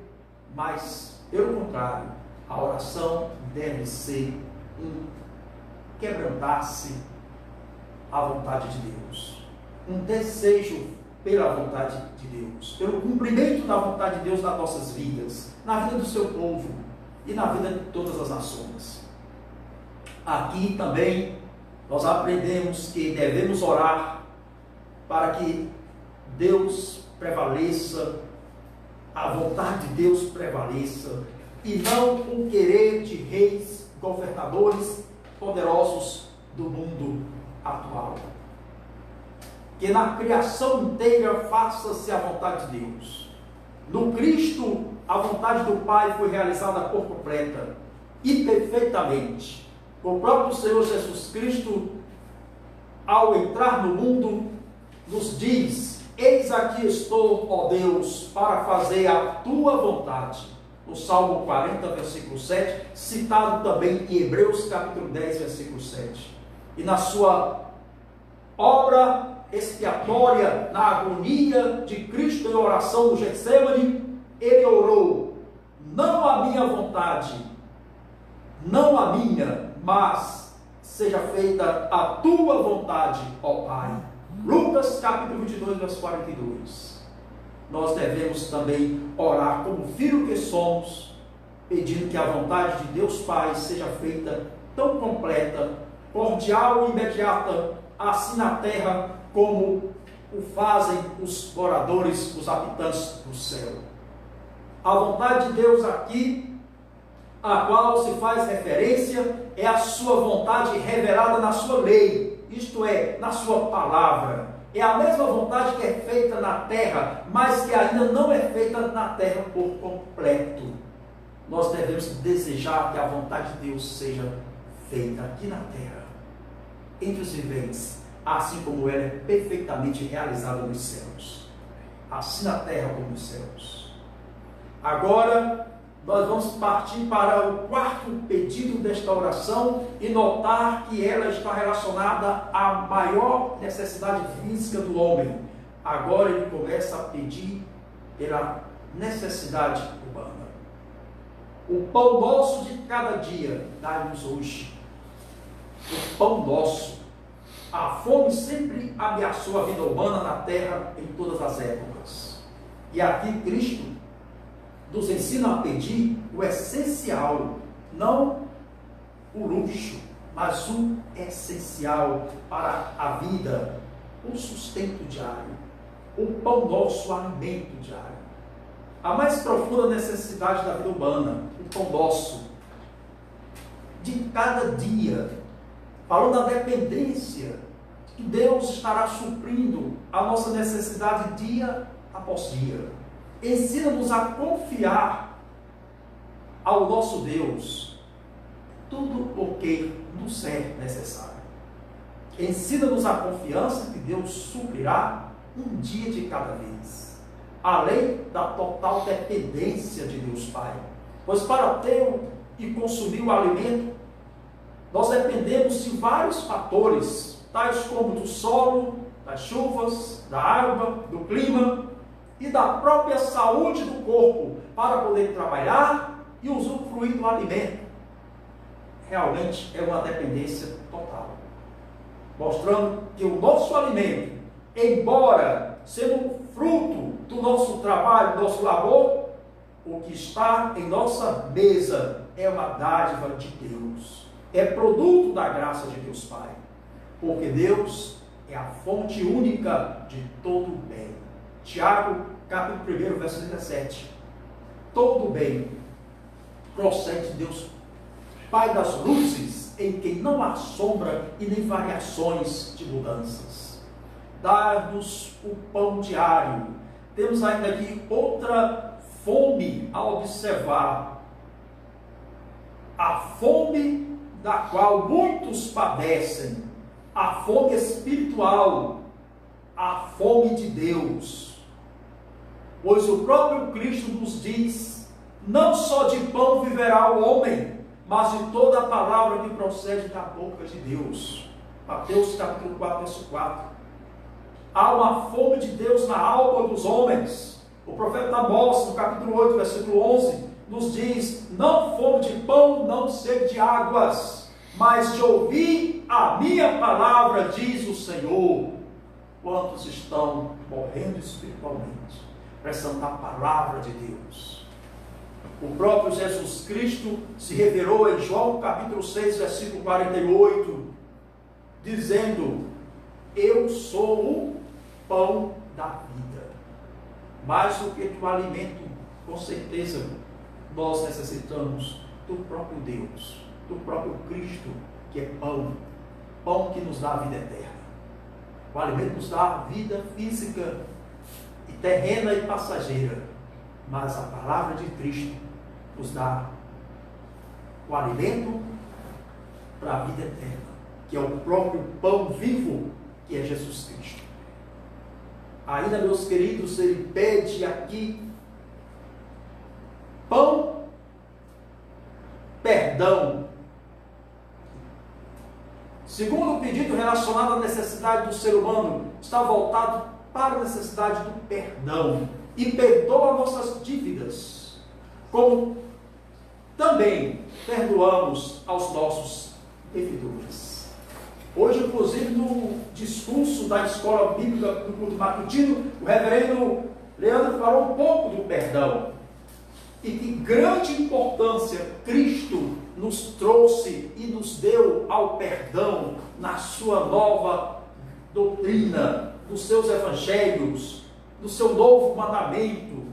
mas, pelo contrário, a oração deve ser um quebrantar-se à vontade de Deus, um desejo pela vontade de Deus, pelo cumprimento da vontade de Deus nas nossas vidas, na vida do seu povo e na vida de todas as nações. Aqui também nós aprendemos que devemos orar para que Deus prevaleça, a vontade de Deus prevaleça, e não o querer de reis, governadores poderosos do mundo atual. Que na criação inteira faça-se a vontade de Deus. No Cristo, a vontade do Pai foi realizada por completa e perfeitamente. O próprio Senhor Jesus Cristo, ao entrar no mundo, nos diz: eis aqui estou, ó Deus, para fazer a tua vontade. No Salmo 40, versículo 7, citado também em Hebreus capítulo 10, versículo 7. E na sua obra expiatória, na agonia de Cristo em oração no Getsemane, ele orou: não a minha vontade, não a minha, mas seja feita a tua vontade, ó Pai. Lucas capítulo 22, verso 42. Nós devemos também orar como filho que somos, pedindo que a vontade de Deus Pai seja feita tão completa, cordial e imediata, assim na terra como o fazem os moradores, os habitantes do céu. A vontade de Deus aqui, a qual se faz referência, é a sua vontade revelada na sua lei, isto é, na sua palavra. É a mesma vontade que é feita na terra, mas que ainda não é feita na terra por completo. Nós devemos desejar que a vontade de Deus seja feita aqui na terra, entre os viventes, assim como ela é perfeitamente realizada nos céus. Assim na terra como nos céus. Agora, nós vamos partir para o quarto pedido desta oração e notar que ela está relacionada à maior necessidade física do homem. Agora ele começa a pedir pela necessidade humana. O pão nosso de cada dia, dai-nos hoje. O pão nosso. A fome sempre ameaçou a vida humana na terra em todas as épocas. E aqui Cristo nos ensina a pedir o essencial, não o luxo, mas o essencial para a vida, o sustento diário, o pão nosso, o alimento diário. A mais profunda necessidade da vida humana, o pão nosso, de cada dia, falando da dependência, que Deus estará suprindo a nossa necessidade dia após dia. Ensina-nos a confiar ao nosso Deus tudo o que nos é necessário. Ensina-nos a confiança que Deus suprirá um dia de cada vez, além da total dependência de Deus Pai. Pois para ter e consumir o alimento, nós dependemos de vários fatores, tais como do solo, das chuvas, da água, do clima e da própria saúde do corpo, para poder trabalhar e usufruir do alimento. Realmente é uma dependência total, mostrando que o nosso alimento, embora sendo fruto do nosso trabalho, do nosso labor, o que está em nossa mesa é uma dádiva de Deus, é produto da graça de Deus Pai, porque Deus é a fonte única de todo o bem. Tiago, capítulo 1, verso 17. Todo o bem procede de Deus, Pai das luzes, em quem não há sombra e nem variações de mudanças. Dar-nos o pão diário. Temos ainda aqui outra fome a observar. A fome da qual muitos padecem. A fome espiritual. A fome de Deus. Pois o próprio Cristo nos diz: não só de pão viverá o homem, mas de toda a palavra que procede da boca de Deus. Mateus capítulo 4, verso 4. Há uma fome de Deus na alma dos homens. O profeta Amós, no capítulo 8, versículo 11, nos diz: não fome de pão, não sede de águas, mas de ouvir a minha palavra, diz o Senhor. Quantos estão morrendo espiritualmente, precisando da palavra de Deus? O próprio Jesus Cristo se revelou em João capítulo 6, versículo 48, dizendo: eu sou o pão da vida. Mais do que do alimento, com certeza, nós necessitamos do próprio Deus, do próprio Cristo, que é pão, pão que nos dá a vida eterna. O alimento nos dá a vida física, e terrena e passageira, mas a palavra de Cristo nos dá o alimento para a vida eterna, que é o próprio pão vivo, que é Jesus Cristo. Ainda, meus queridos, ele pede aqui pão, perdão. Segundo o pedido relacionado à necessidade do ser humano, está voltado para a necessidade do perdão, e perdoa nossas dívidas, como também perdoamos aos nossos devedores. Hoje, inclusive, no discurso da escola bíblica do culto matutino, o reverendo Leandro falou um pouco do perdão, e que grande importância Cristo nos trouxe e nos deu ao perdão na sua nova doutrina, nos seus evangelhos, no seu novo mandamento,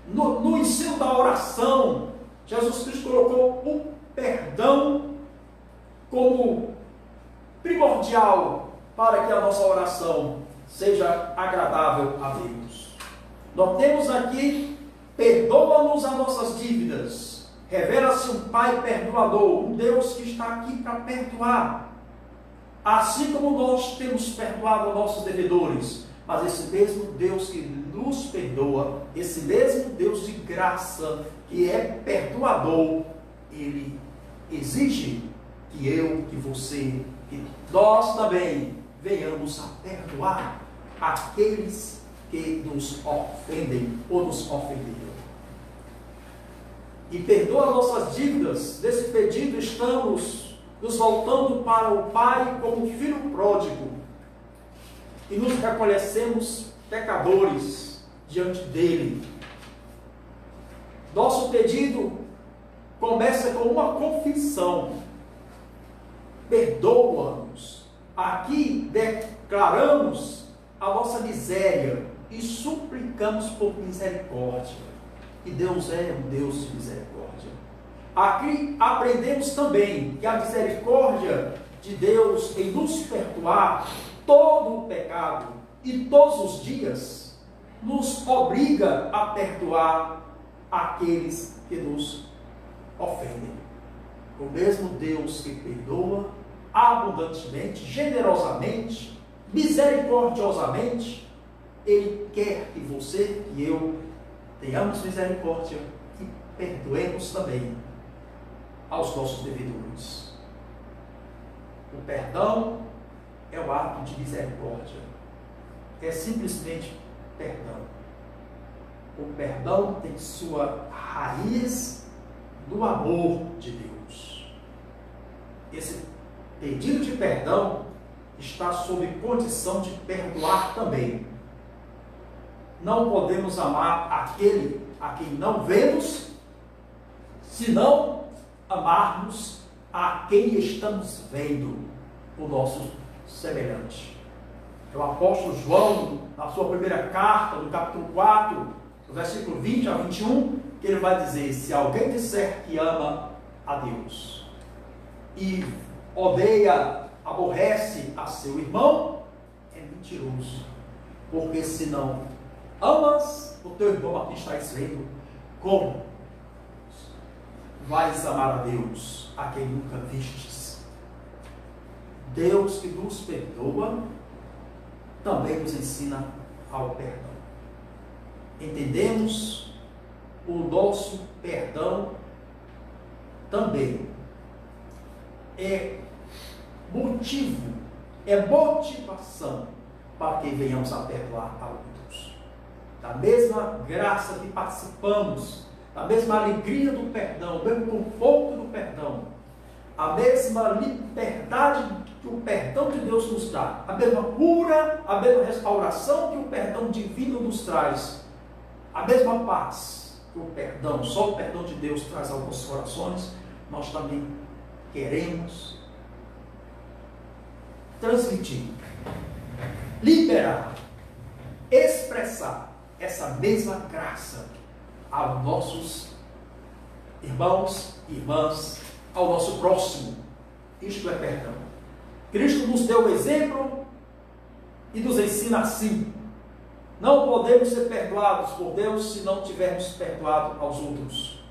no ensino da oração. Jesus Cristo colocou o perdão como primordial para que a nossa oração seja agradável a Deus. Nós temos aqui: perdoa-nos as nossas dívidas. Revela-se um Pai perdoador, um Deus que está aqui para perdoar. Assim como nós temos perdoado a nossos devedores, mas esse mesmo Deus que nos perdoa, esse mesmo Deus de graça, que é perdoador, ele exige que eu, que você, que nós também venhamos a perdoar aqueles que nos ofendem ou nos ofenderam. E perdoa nossas dívidas. Nesse pedido estamos nos voltando para o Pai como filho pródigo, e nos reconhecemos pecadores diante dele. Nosso pedido começa com uma confissão: perdoa-nos. Aqui declaramos a nossa miséria e suplicamos por misericórdia. E Deus é um Deus de misericórdia. Aqui aprendemos também que a misericórdia de Deus em nos perdoar todo o pecado e todos os dias nos obriga a perdoar aqueles que nos ofendem. O mesmo Deus que perdoa abundantemente, generosamente, misericordiosamente, Ele quer que você e eu tenhamos misericórdia e perdoemos também aos nossos devedores. O perdão é o ato de misericórdia. É simplesmente perdão. O perdão tem sua raiz no amor de Deus. Esse pedido de perdão está sob condição de perdoar também. Não podemos amar aquele a quem não vemos, se não amarmos a quem estamos vendo, o nosso semelhante. É o apóstolo João, na sua primeira carta, no capítulo 4, do versículo 20 a 21, que ele vai dizer: se alguém disser que ama a Deus e odeia, aborrece a seu irmão, é mentiroso. Porque se não amas o teu irmão a quem estás vendo, como vais amar a Deus a quem nunca vistes? Deus que nos perdoa também nos ensina ao perdão. entendemos o nosso perdão também é motivo, é motivação para que venhamos a perdoar a outros. Da mesma graça que participamos, da mesma alegria do perdão, do mesmo conforto do perdão, a mesma liberdade que o perdão de Deus nos dá, a mesma cura, a mesma restauração que o perdão divino nos traz, a mesma paz que o perdão, só o perdão de Deus traz aos nossos corações, nós também queremos transmitir, liberar, expressar essa mesma graça aos nossos irmãos e irmãs, ao nosso próximo. Isto é perdão. Cristo nos deu o exemplo e nos ensina assim: não podemos ser perdoados por Deus se não tivermos perdoado aos outros.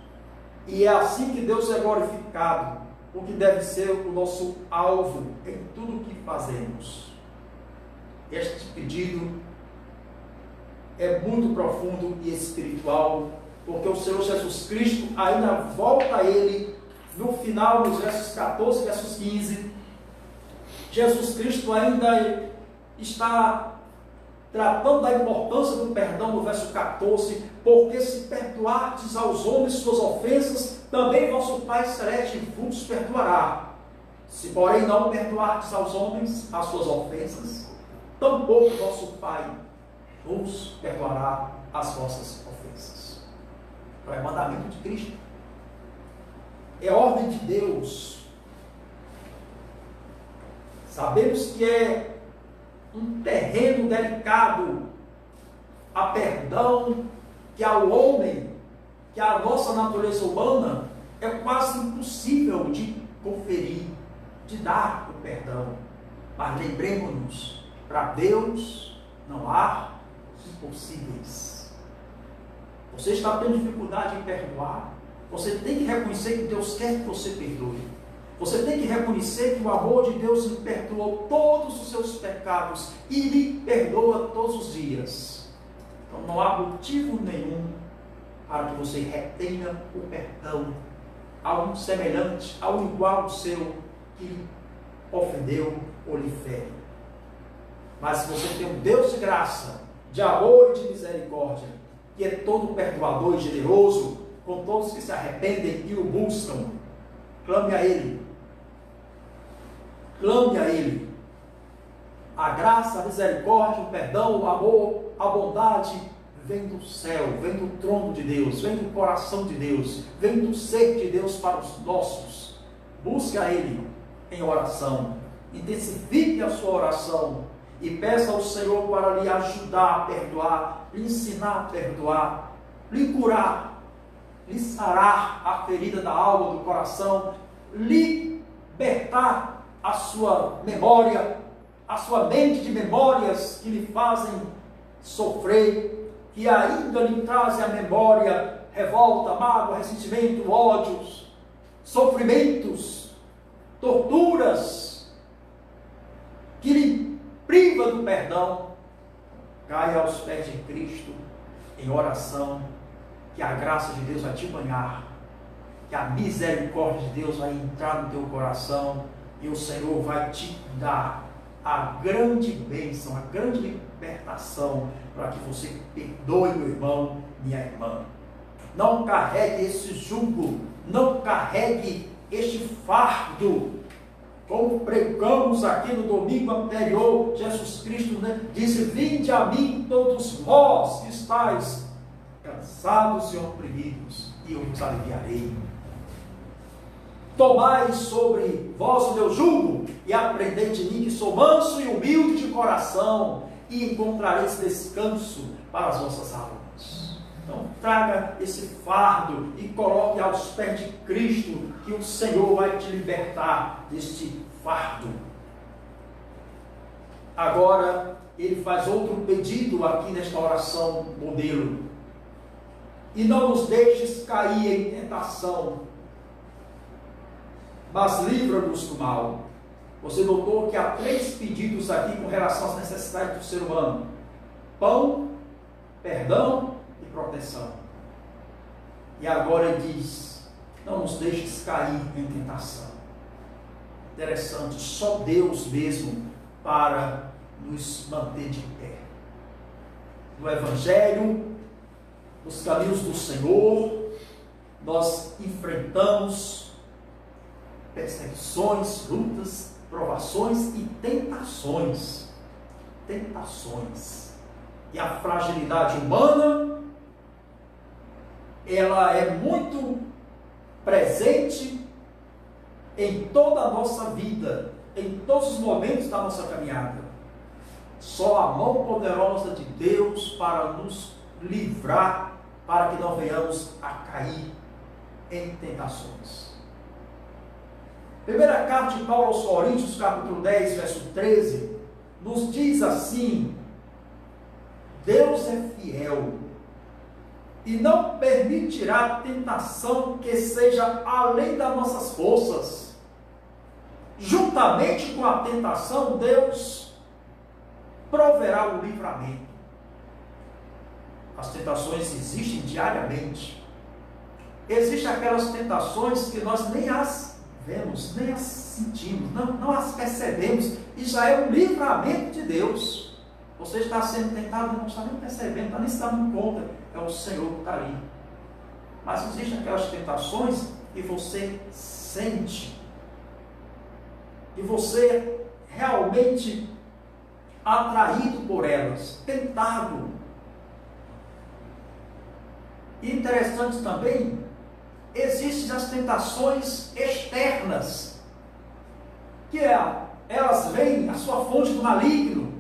E é assim que Deus é glorificado, o que deve ser o nosso alvo em tudo o que fazemos. Este pedido é muito profundo e espiritual, porque o Senhor Jesus Cristo ainda volta a ele no final, nos versos 14 e versos 15. Jesus Cristo ainda está tratando da importância do perdão no verso 14, porque se perdoardes aos homens suas ofensas, também vosso Pai Celeste vos perdoará. Se porém não perdoardes aos homens as suas ofensas, tampouco vosso Pai vos perdoará as vossas ofensas. Então é mandamento de Cristo, é ordem de Deus. Sabemos que é um terreno delicado a perdão, que ao homem, que a nossa natureza humana é quase impossível de conferir, de dar o perdão. Mas lembremos-nos, para Deus não há impossíveis. Você está tendo dificuldade em perdoar? Você tem que reconhecer que Deus quer que você perdoe. Você tem que reconhecer que o amor de Deus lhe perdoou todos os seus pecados e lhe perdoa todos os dias. Então não há motivo nenhum para que você retenha o perdão a um semelhante, a um igual ao seu, que lhe ofendeu ou lhe fere. Mas se você tem um Deus de graça, de amor e de misericórdia, que é todo perdoador e generoso com todos que se arrependem e o buscam, clame a Ele. Clame a Ele. A graça, a misericórdia, o perdão, o amor, a bondade vem do céu, vem do trono de Deus, vem do coração de Deus, vem do ser de Deus para os nossos. Busque a Ele em oração. Intensifique a sua oração e peça ao Senhor para lhe ajudar a perdoar, lhe ensinar a perdoar, lhe curar, lhe sarar a ferida da alma, do coração, libertar a sua memória, a sua mente de memórias que lhe fazem sofrer, que ainda lhe trazem à memória revolta, mágoa, ressentimento, ódios, sofrimentos, torturas, que lhe priva do perdão. Caia aos pés de Cristo em oração, que a graça de Deus vai te banhar, que a misericórdia de Deus vai entrar no teu coração e o Senhor vai te dar a grande bênção, a grande libertação, para que você perdoe, meu irmão, minha irmã. Não carregue esse jugo, não carregue este fardo. Como pregamos aqui no domingo anterior, Jesus Cristo disse: vinde a mim todos vós que estáis cansados e oprimidos, e eu vos aliviarei. Tomai sobre vós o meu jugo e aprendei de mim, que sou manso e humilde de coração, e encontrareis descanso para as vossas almas. Então traga esse fardo e coloque aos pés de Cristo, que o Senhor vai te libertar deste fardo. Agora ele faz outro pedido aqui nesta oração modelo: e não nos deixes cair em tentação, mas livra-nos do mal. Você notou que há 3 pedidos aqui com relação às necessidades do ser humano: pão, perdão proteção. E agora ele diz: não nos deixes cair em tentação. Interessante, só Deus mesmo para nos manter de pé. No Evangelho, nos caminhos do Senhor, nós enfrentamos perseguições, lutas, provações e tentações. Tentações. E a fragilidade humana, ela é muito presente em toda a nossa vida, em todos os momentos da nossa caminhada. Só a mão poderosa de Deus para nos livrar, para que não venhamos a cair em tentações. Primeira carta de Paulo aos Coríntios, capítulo 10, verso 13, nos diz assim: Deus é fiel e não permitirá tentação que seja além das nossas forças. Juntamente com a tentação, Deus proverá o livramento. As tentações existem diariamente. Existem aquelas tentações que nós nem as vemos, nem as sentimos, não as percebemos, e já é um livramento de Deus. Você está sendo tentado e não está nem percebendo, não está nem se dando conta, é o Senhor que está ali. Mas existem aquelas tentações que você sente, e você realmente atraído por elas, tentado. E interessante também, existem as tentações externas, que elas vêm, a sua fonte do maligno,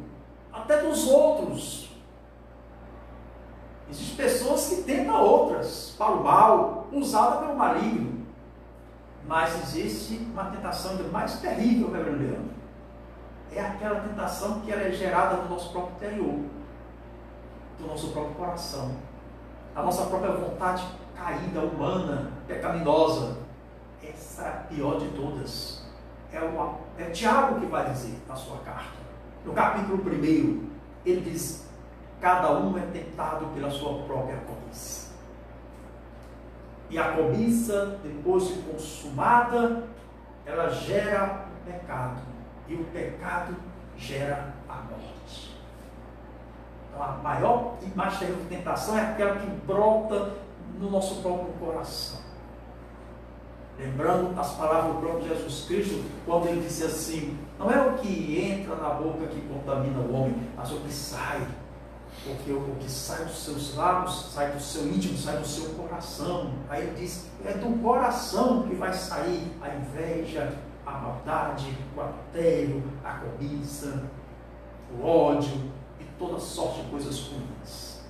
até dos outros. Existem pessoas que tentam outras para o mal, usada pelo maligno. Mas existe uma tentação ainda mais terrível, reverendo Leandro. É aquela tentação que ela é gerada no nosso próprio interior, do nosso próprio coração, a nossa própria vontade caída, humana, pecaminosa. Essa é a pior de todas. É Tiago que vai dizer na sua carta. No capítulo 1, ele diz: cada um é tentado pela sua própria cobiça. E a cobiça, depois de consumada, ela gera o pecado. E o pecado gera a morte. Então, a maior e mais terrível tentação é aquela que brota no nosso próprio coração. Lembrando as palavras do próprio Jesus Cristo, quando ele disse assim: não é o que entra na boca que contamina o homem, mas o que sai. Porque o que sai dos seus lábios, sai do seu íntimo, sai do seu coração. Aí ele diz: é do coração que vai sair a inveja, a maldade, o adultério, a cobiça, o ódio e toda sorte de coisas ruins.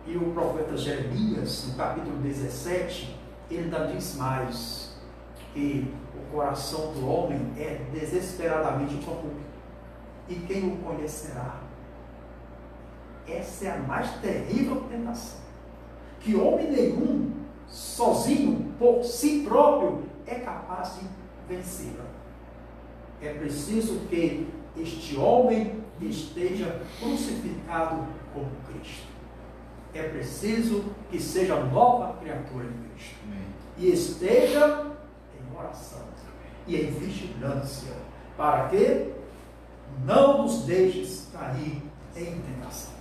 E o profeta Jeremias, no capítulo 17, ele ainda diz mais, que o coração do homem é desesperadamente corrupto. E quem o conhecerá? Essa é a mais terrível tentação. Que homem nenhum, sozinho, por si próprio, é capaz de vencê-la. É preciso que este homem estaja crucificado com Cristo. É preciso que seja nova criatura em Cristo. E esteja em oração e em vigilância, para que não nos deixes cair em tentação.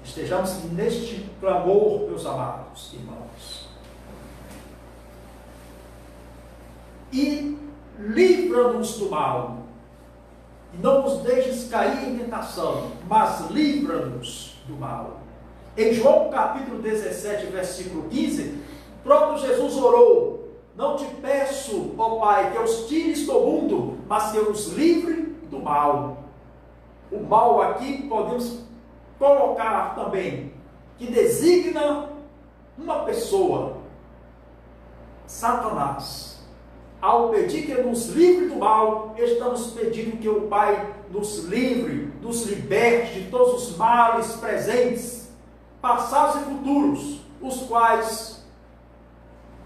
Estejamos neste clamor, meus amados irmãos. E livra-nos do mal. E não nos deixes cair em tentação, mas livra-nos do mal. Em João capítulo 17, versículo 15, o próprio Jesus orou: não te peço, ó Pai, que os tires do mundo, mas que os livre do mal. O mal aqui podemos colocar também, que designa uma pessoa, Satanás. Ao pedir que nos livre do mal, estamos pedindo que o Pai nos livre, nos liberte de todos os males presentes, passados e futuros, os quais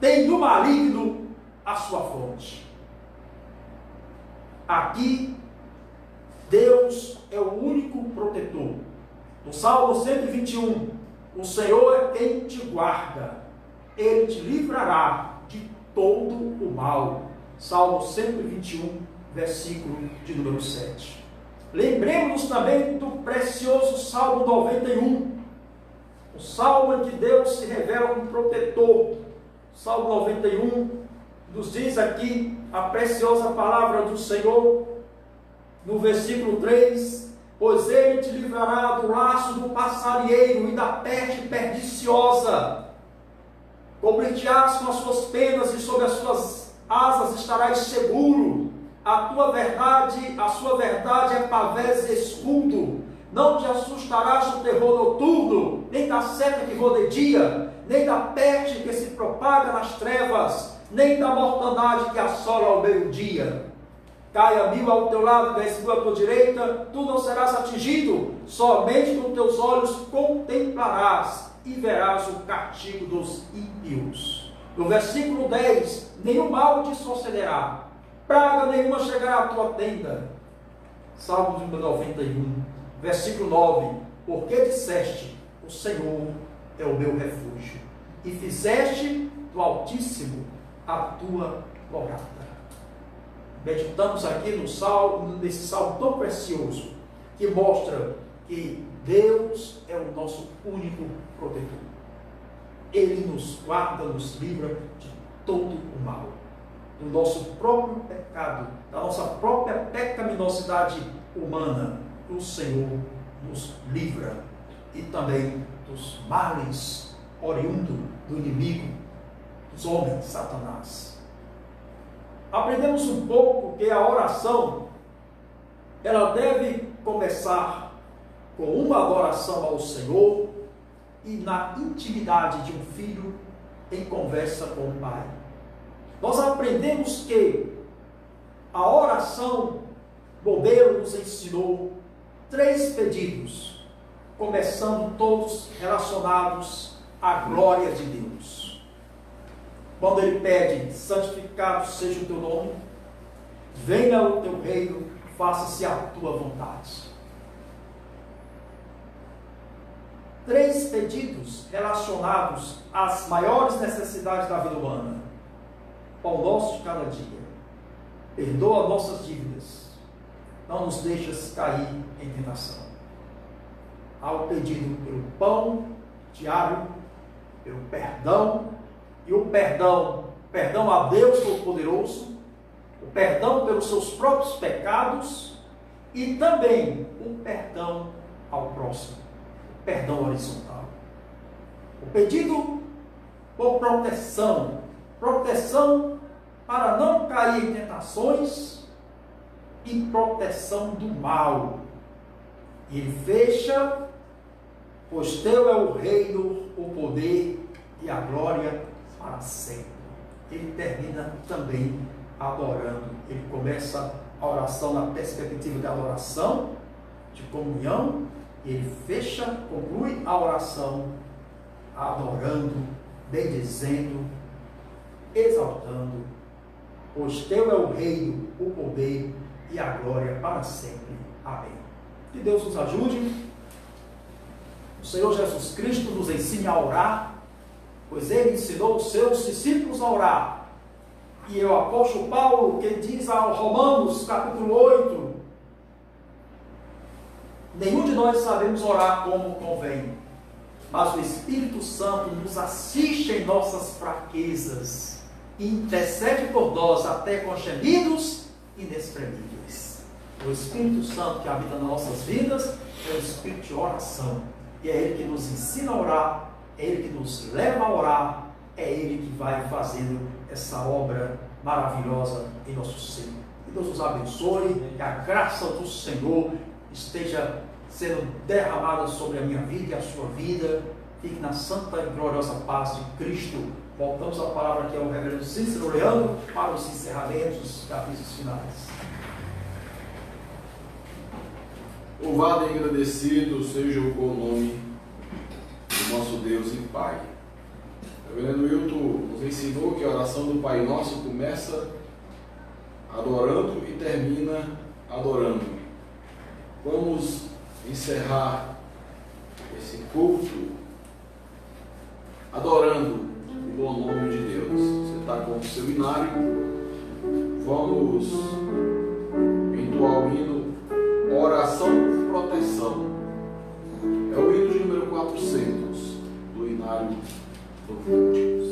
têm do maligno a sua fonte. Aqui, Deus é o único protetor O Salmo 121, o Senhor é quem te guarda, Ele te livrará de todo o mal. Salmo 121, versículo de número 7. Lembremos-nos também do precioso Salmo 91, o Salmo em que Deus se revela como protetor. Salmo 91 nos diz aqui a preciosa palavra do Senhor, no versículo 3, pois Ele te livrará do laço do passarinheiro e da peste perniciosa. Cobrir-te-ás com as suas penas e sob as suas asas estarás seguro. A sua verdade é pavés e escudo. Não te assustarás do terror noturno, nem da seta que voa de dia, nem da peste que se propaga nas trevas, nem da mortandade que assola ao meio-dia. Caia 1000 ao teu lado e 10.000 à tua direita, tu não serás atingido, somente com teus olhos contemplarás e verás o castigo dos ímpios. No versículo 10, nenhum mal te sucederá, praga nenhuma chegará à tua tenda. Salmo 91, versículo 9, porque disseste, o Senhor é o meu refúgio, e fizeste do Altíssimo a tua morada. Meditamos aqui nesse salmo tão precioso, que mostra que Deus é o nosso único protetor. Ele nos guarda, nos livra de todo o mal, do nosso próprio pecado, da nossa própria pecaminosidade humana. O Senhor nos livra, e também dos males oriundos do inimigo, dos homens, Satanás. Aprendemos um pouco que a oração, ela deve começar com uma adoração ao Senhor e na intimidade de um filho em conversa com o Pai. Nós aprendemos que a oração, Bobeiro nos ensinou 3 pedidos, começando todos relacionados à glória de Deus. Quando ele pede, santificado seja o teu nome, venha o teu reino, faça-se a tua vontade. 3 pedidos relacionados às maiores necessidades da vida humana. Pão nosso de cada dia, perdoa nossas dívidas, não nos deixes cair em tentação. Há o pedido pelo pão diário, pelo perdão, e o perdão a Deus Todo-Poderoso, o perdão pelos seus próprios pecados e também o perdão ao próximo, o perdão horizontal. O pedido por proteção para não cair em tentações e proteção do mal. E ele fecha, pois teu é o reino, o poder e a glória para sempre. Ele termina também adorando. Ele começa a oração na perspectiva da adoração, de comunhão, e ele fecha, conclui a oração adorando, bendizendo, exaltando, pois teu é o reino, o poder e a glória para sempre. Amém. Que Deus nos ajude. O Senhor Jesus Cristo nos ensine a orar, pois Ele ensinou os seus discípulos a orar. E o apóstolo Paulo, que diz aos Romanos, capítulo 8, nenhum de nós sabemos orar como convém, mas o Espírito Santo nos assiste em nossas fraquezas e intercede por nós até com gemidos inexprimíveis. O Espírito Santo que habita nas nossas vidas é o Espírito de oração, e é Ele que nos ensina a orar, é Ele que nos leva a orar, é Ele que vai fazendo essa obra maravilhosa em nosso ser. Que Deus nos abençoe, que a graça do Senhor esteja sendo derramada sobre a minha vida e a sua vida. Fique na santa e gloriosa paz de Cristo. Voltamos à palavra que é o reverendo Cícero Leandro para os encerramentos, capítulos finais. Louvado e agradecido seja o bom nome do nosso Deus e Pai. O reverendo Wilton nos ensinou que a oração do Pai Nosso começa adorando e termina adorando. Vamos encerrar esse culto, adorando o bom nome de Deus. Você está com o seu inário, vamos entoar o hino Oração por Proteção. É o hino de número 400 do inário do Cânticos.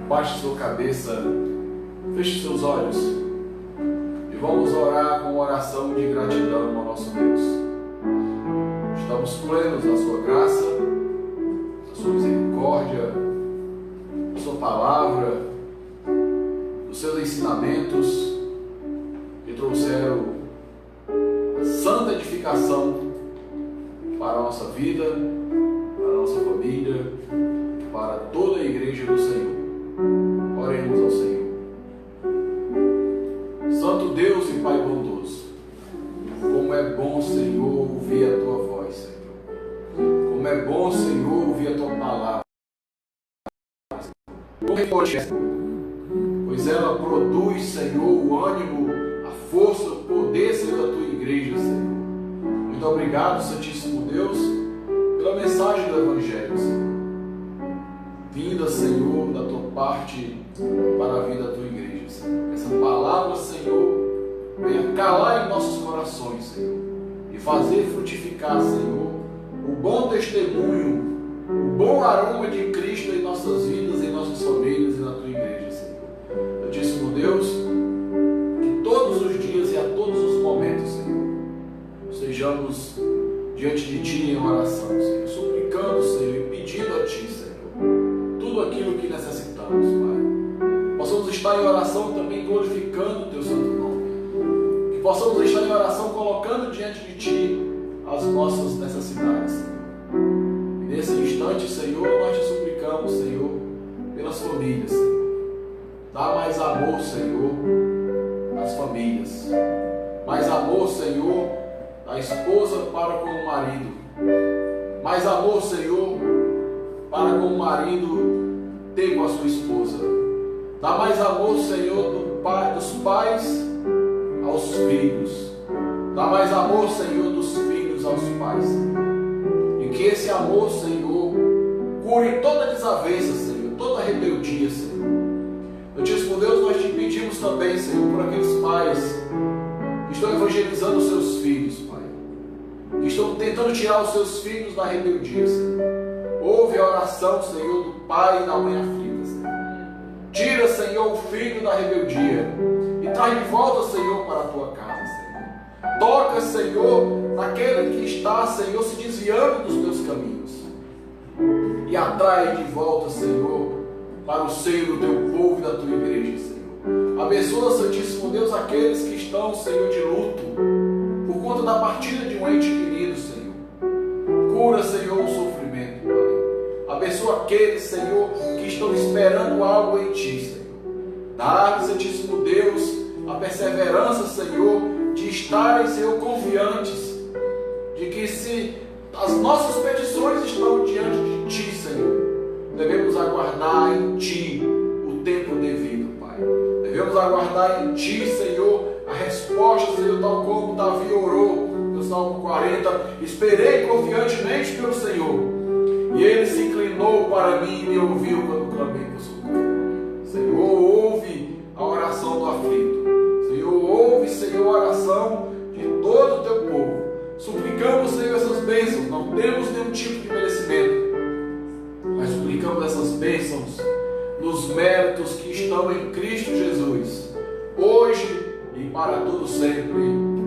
Baixe sua cabeça, feche seus olhos e vamos orar com uma oração de gratidão ao nosso Deus. Estamos plenos da sua graça, da sua misericórdia, da sua palavra, dos seus ensinamentos que trouxeram a santa edificação para a nossa vida, para a nossa família, para toda a igreja do Senhor. Oremos ao Senhor. Santo Deus e Pai bondoso, como é bom, Senhor, ouvir a Tua voz, Senhor. Como é bom, Senhor, ouvir a Tua palavra. Como é bom, pois ela produz, Senhor, o ânimo, a força, o poder, Senhor, da Tua igreja, Senhor. Muito obrigado, Santíssimo Deus, pela mensagem do Evangelho, Senhor. Vinda, Senhor, da Tua parte para a vida da Tua igreja, Senhor. Essa palavra, Senhor, venha calar em nossos corações, Senhor, e fazer frutificar, Senhor, o bom testemunho, o bom aroma de Cristo em nossas vidas, em nossas famílias e na Tua igreja, Senhor. Santíssimo Deus, que todos os dias e a todos os momentos, Senhor, estejamos diante de Ti em oração, Senhor, suplicando, Senhor, e pedindo a Ti, Senhor, tudo aquilo que necessitamos, Pai. Possamos estar em oração também glorificando o Teu santo nome. Que possamos estar em oração colocando diante de Ti as nossas necessidades, Senhor. E nesse instante, Senhor, nós Te suplicamos, Senhor, pelas famílias, Senhor. Dá mais amor, Senhor, às famílias. Mais amor, Senhor, da esposa para com o marido. Mais amor, Senhor, para com o marido ter com a sua esposa. Dá mais amor, Senhor, dos pais aos filhos. Dá mais amor, Senhor, dos filhos aos pais. E que esse amor, Senhor, cure toda desavença, Senhor, toda rebeldia, Senhor. Santíssimo Deus, nós Te pedimos também, Senhor, por aqueles pais que estão evangelizando os seus filhos, Pai. Que estão tentando tirar os seus filhos da rebeldia, Senhor. Ouve a oração, Senhor, do pai e da mãe aflita, Senhor. Tira, Senhor, o filho da rebeldia e traz de volta, Senhor, para a Tua casa, Senhor. Toca, Senhor, naquele que está, Senhor, se desviando dos Teus caminhos e atrai de volta, Senhor, para o seio do Teu povo e da Tua igreja, Senhor. Abençoa, Santíssimo Deus, aqueles que estão, Senhor, de luto por conta da partida de um ente querido, Senhor. Cura, Senhor, o sofrimento, Pai. Abençoa aqueles, Senhor, que estão esperando algo em Ti, Senhor. Dá, Santíssimo Deus, a perseverança, Senhor, de estarem, Senhor, confiantes, de que se as nossas petições estão diante de Ti, Senhor, devemos aguardar em Ti o tempo devido, Pai. Devemos aguardar em Ti, Senhor, a resposta, Senhor, tal como Davi orou no Salmo 40. Esperei confiantemente pelo Senhor, e Ele se inclinou para mim e me ouviu quando clamei por socorro. Senhor, ouve a oração do aflito. Senhor, ouve, Senhor, a oração de todo o Teu povo. Suplicamos, Senhor, essas bênçãos. Não temos nenhum tipo de merecimento, mas suplicamos essas bênçãos nos méritos que estão em Cristo Jesus, hoje e para todo sempre.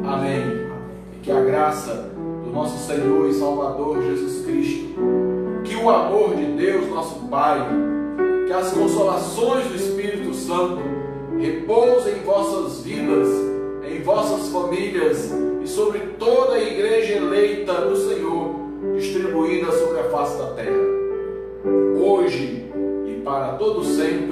Amém. E que a graça do nosso Senhor e Salvador Jesus Cristo, que o amor de Deus, nosso Pai, que as consolações do Espírito Santo repousem em vossas vidas, em vossas famílias e sobre toda a igreja eleita do Senhor, distribuída sobre a face da terra, hoje e para todo sempre.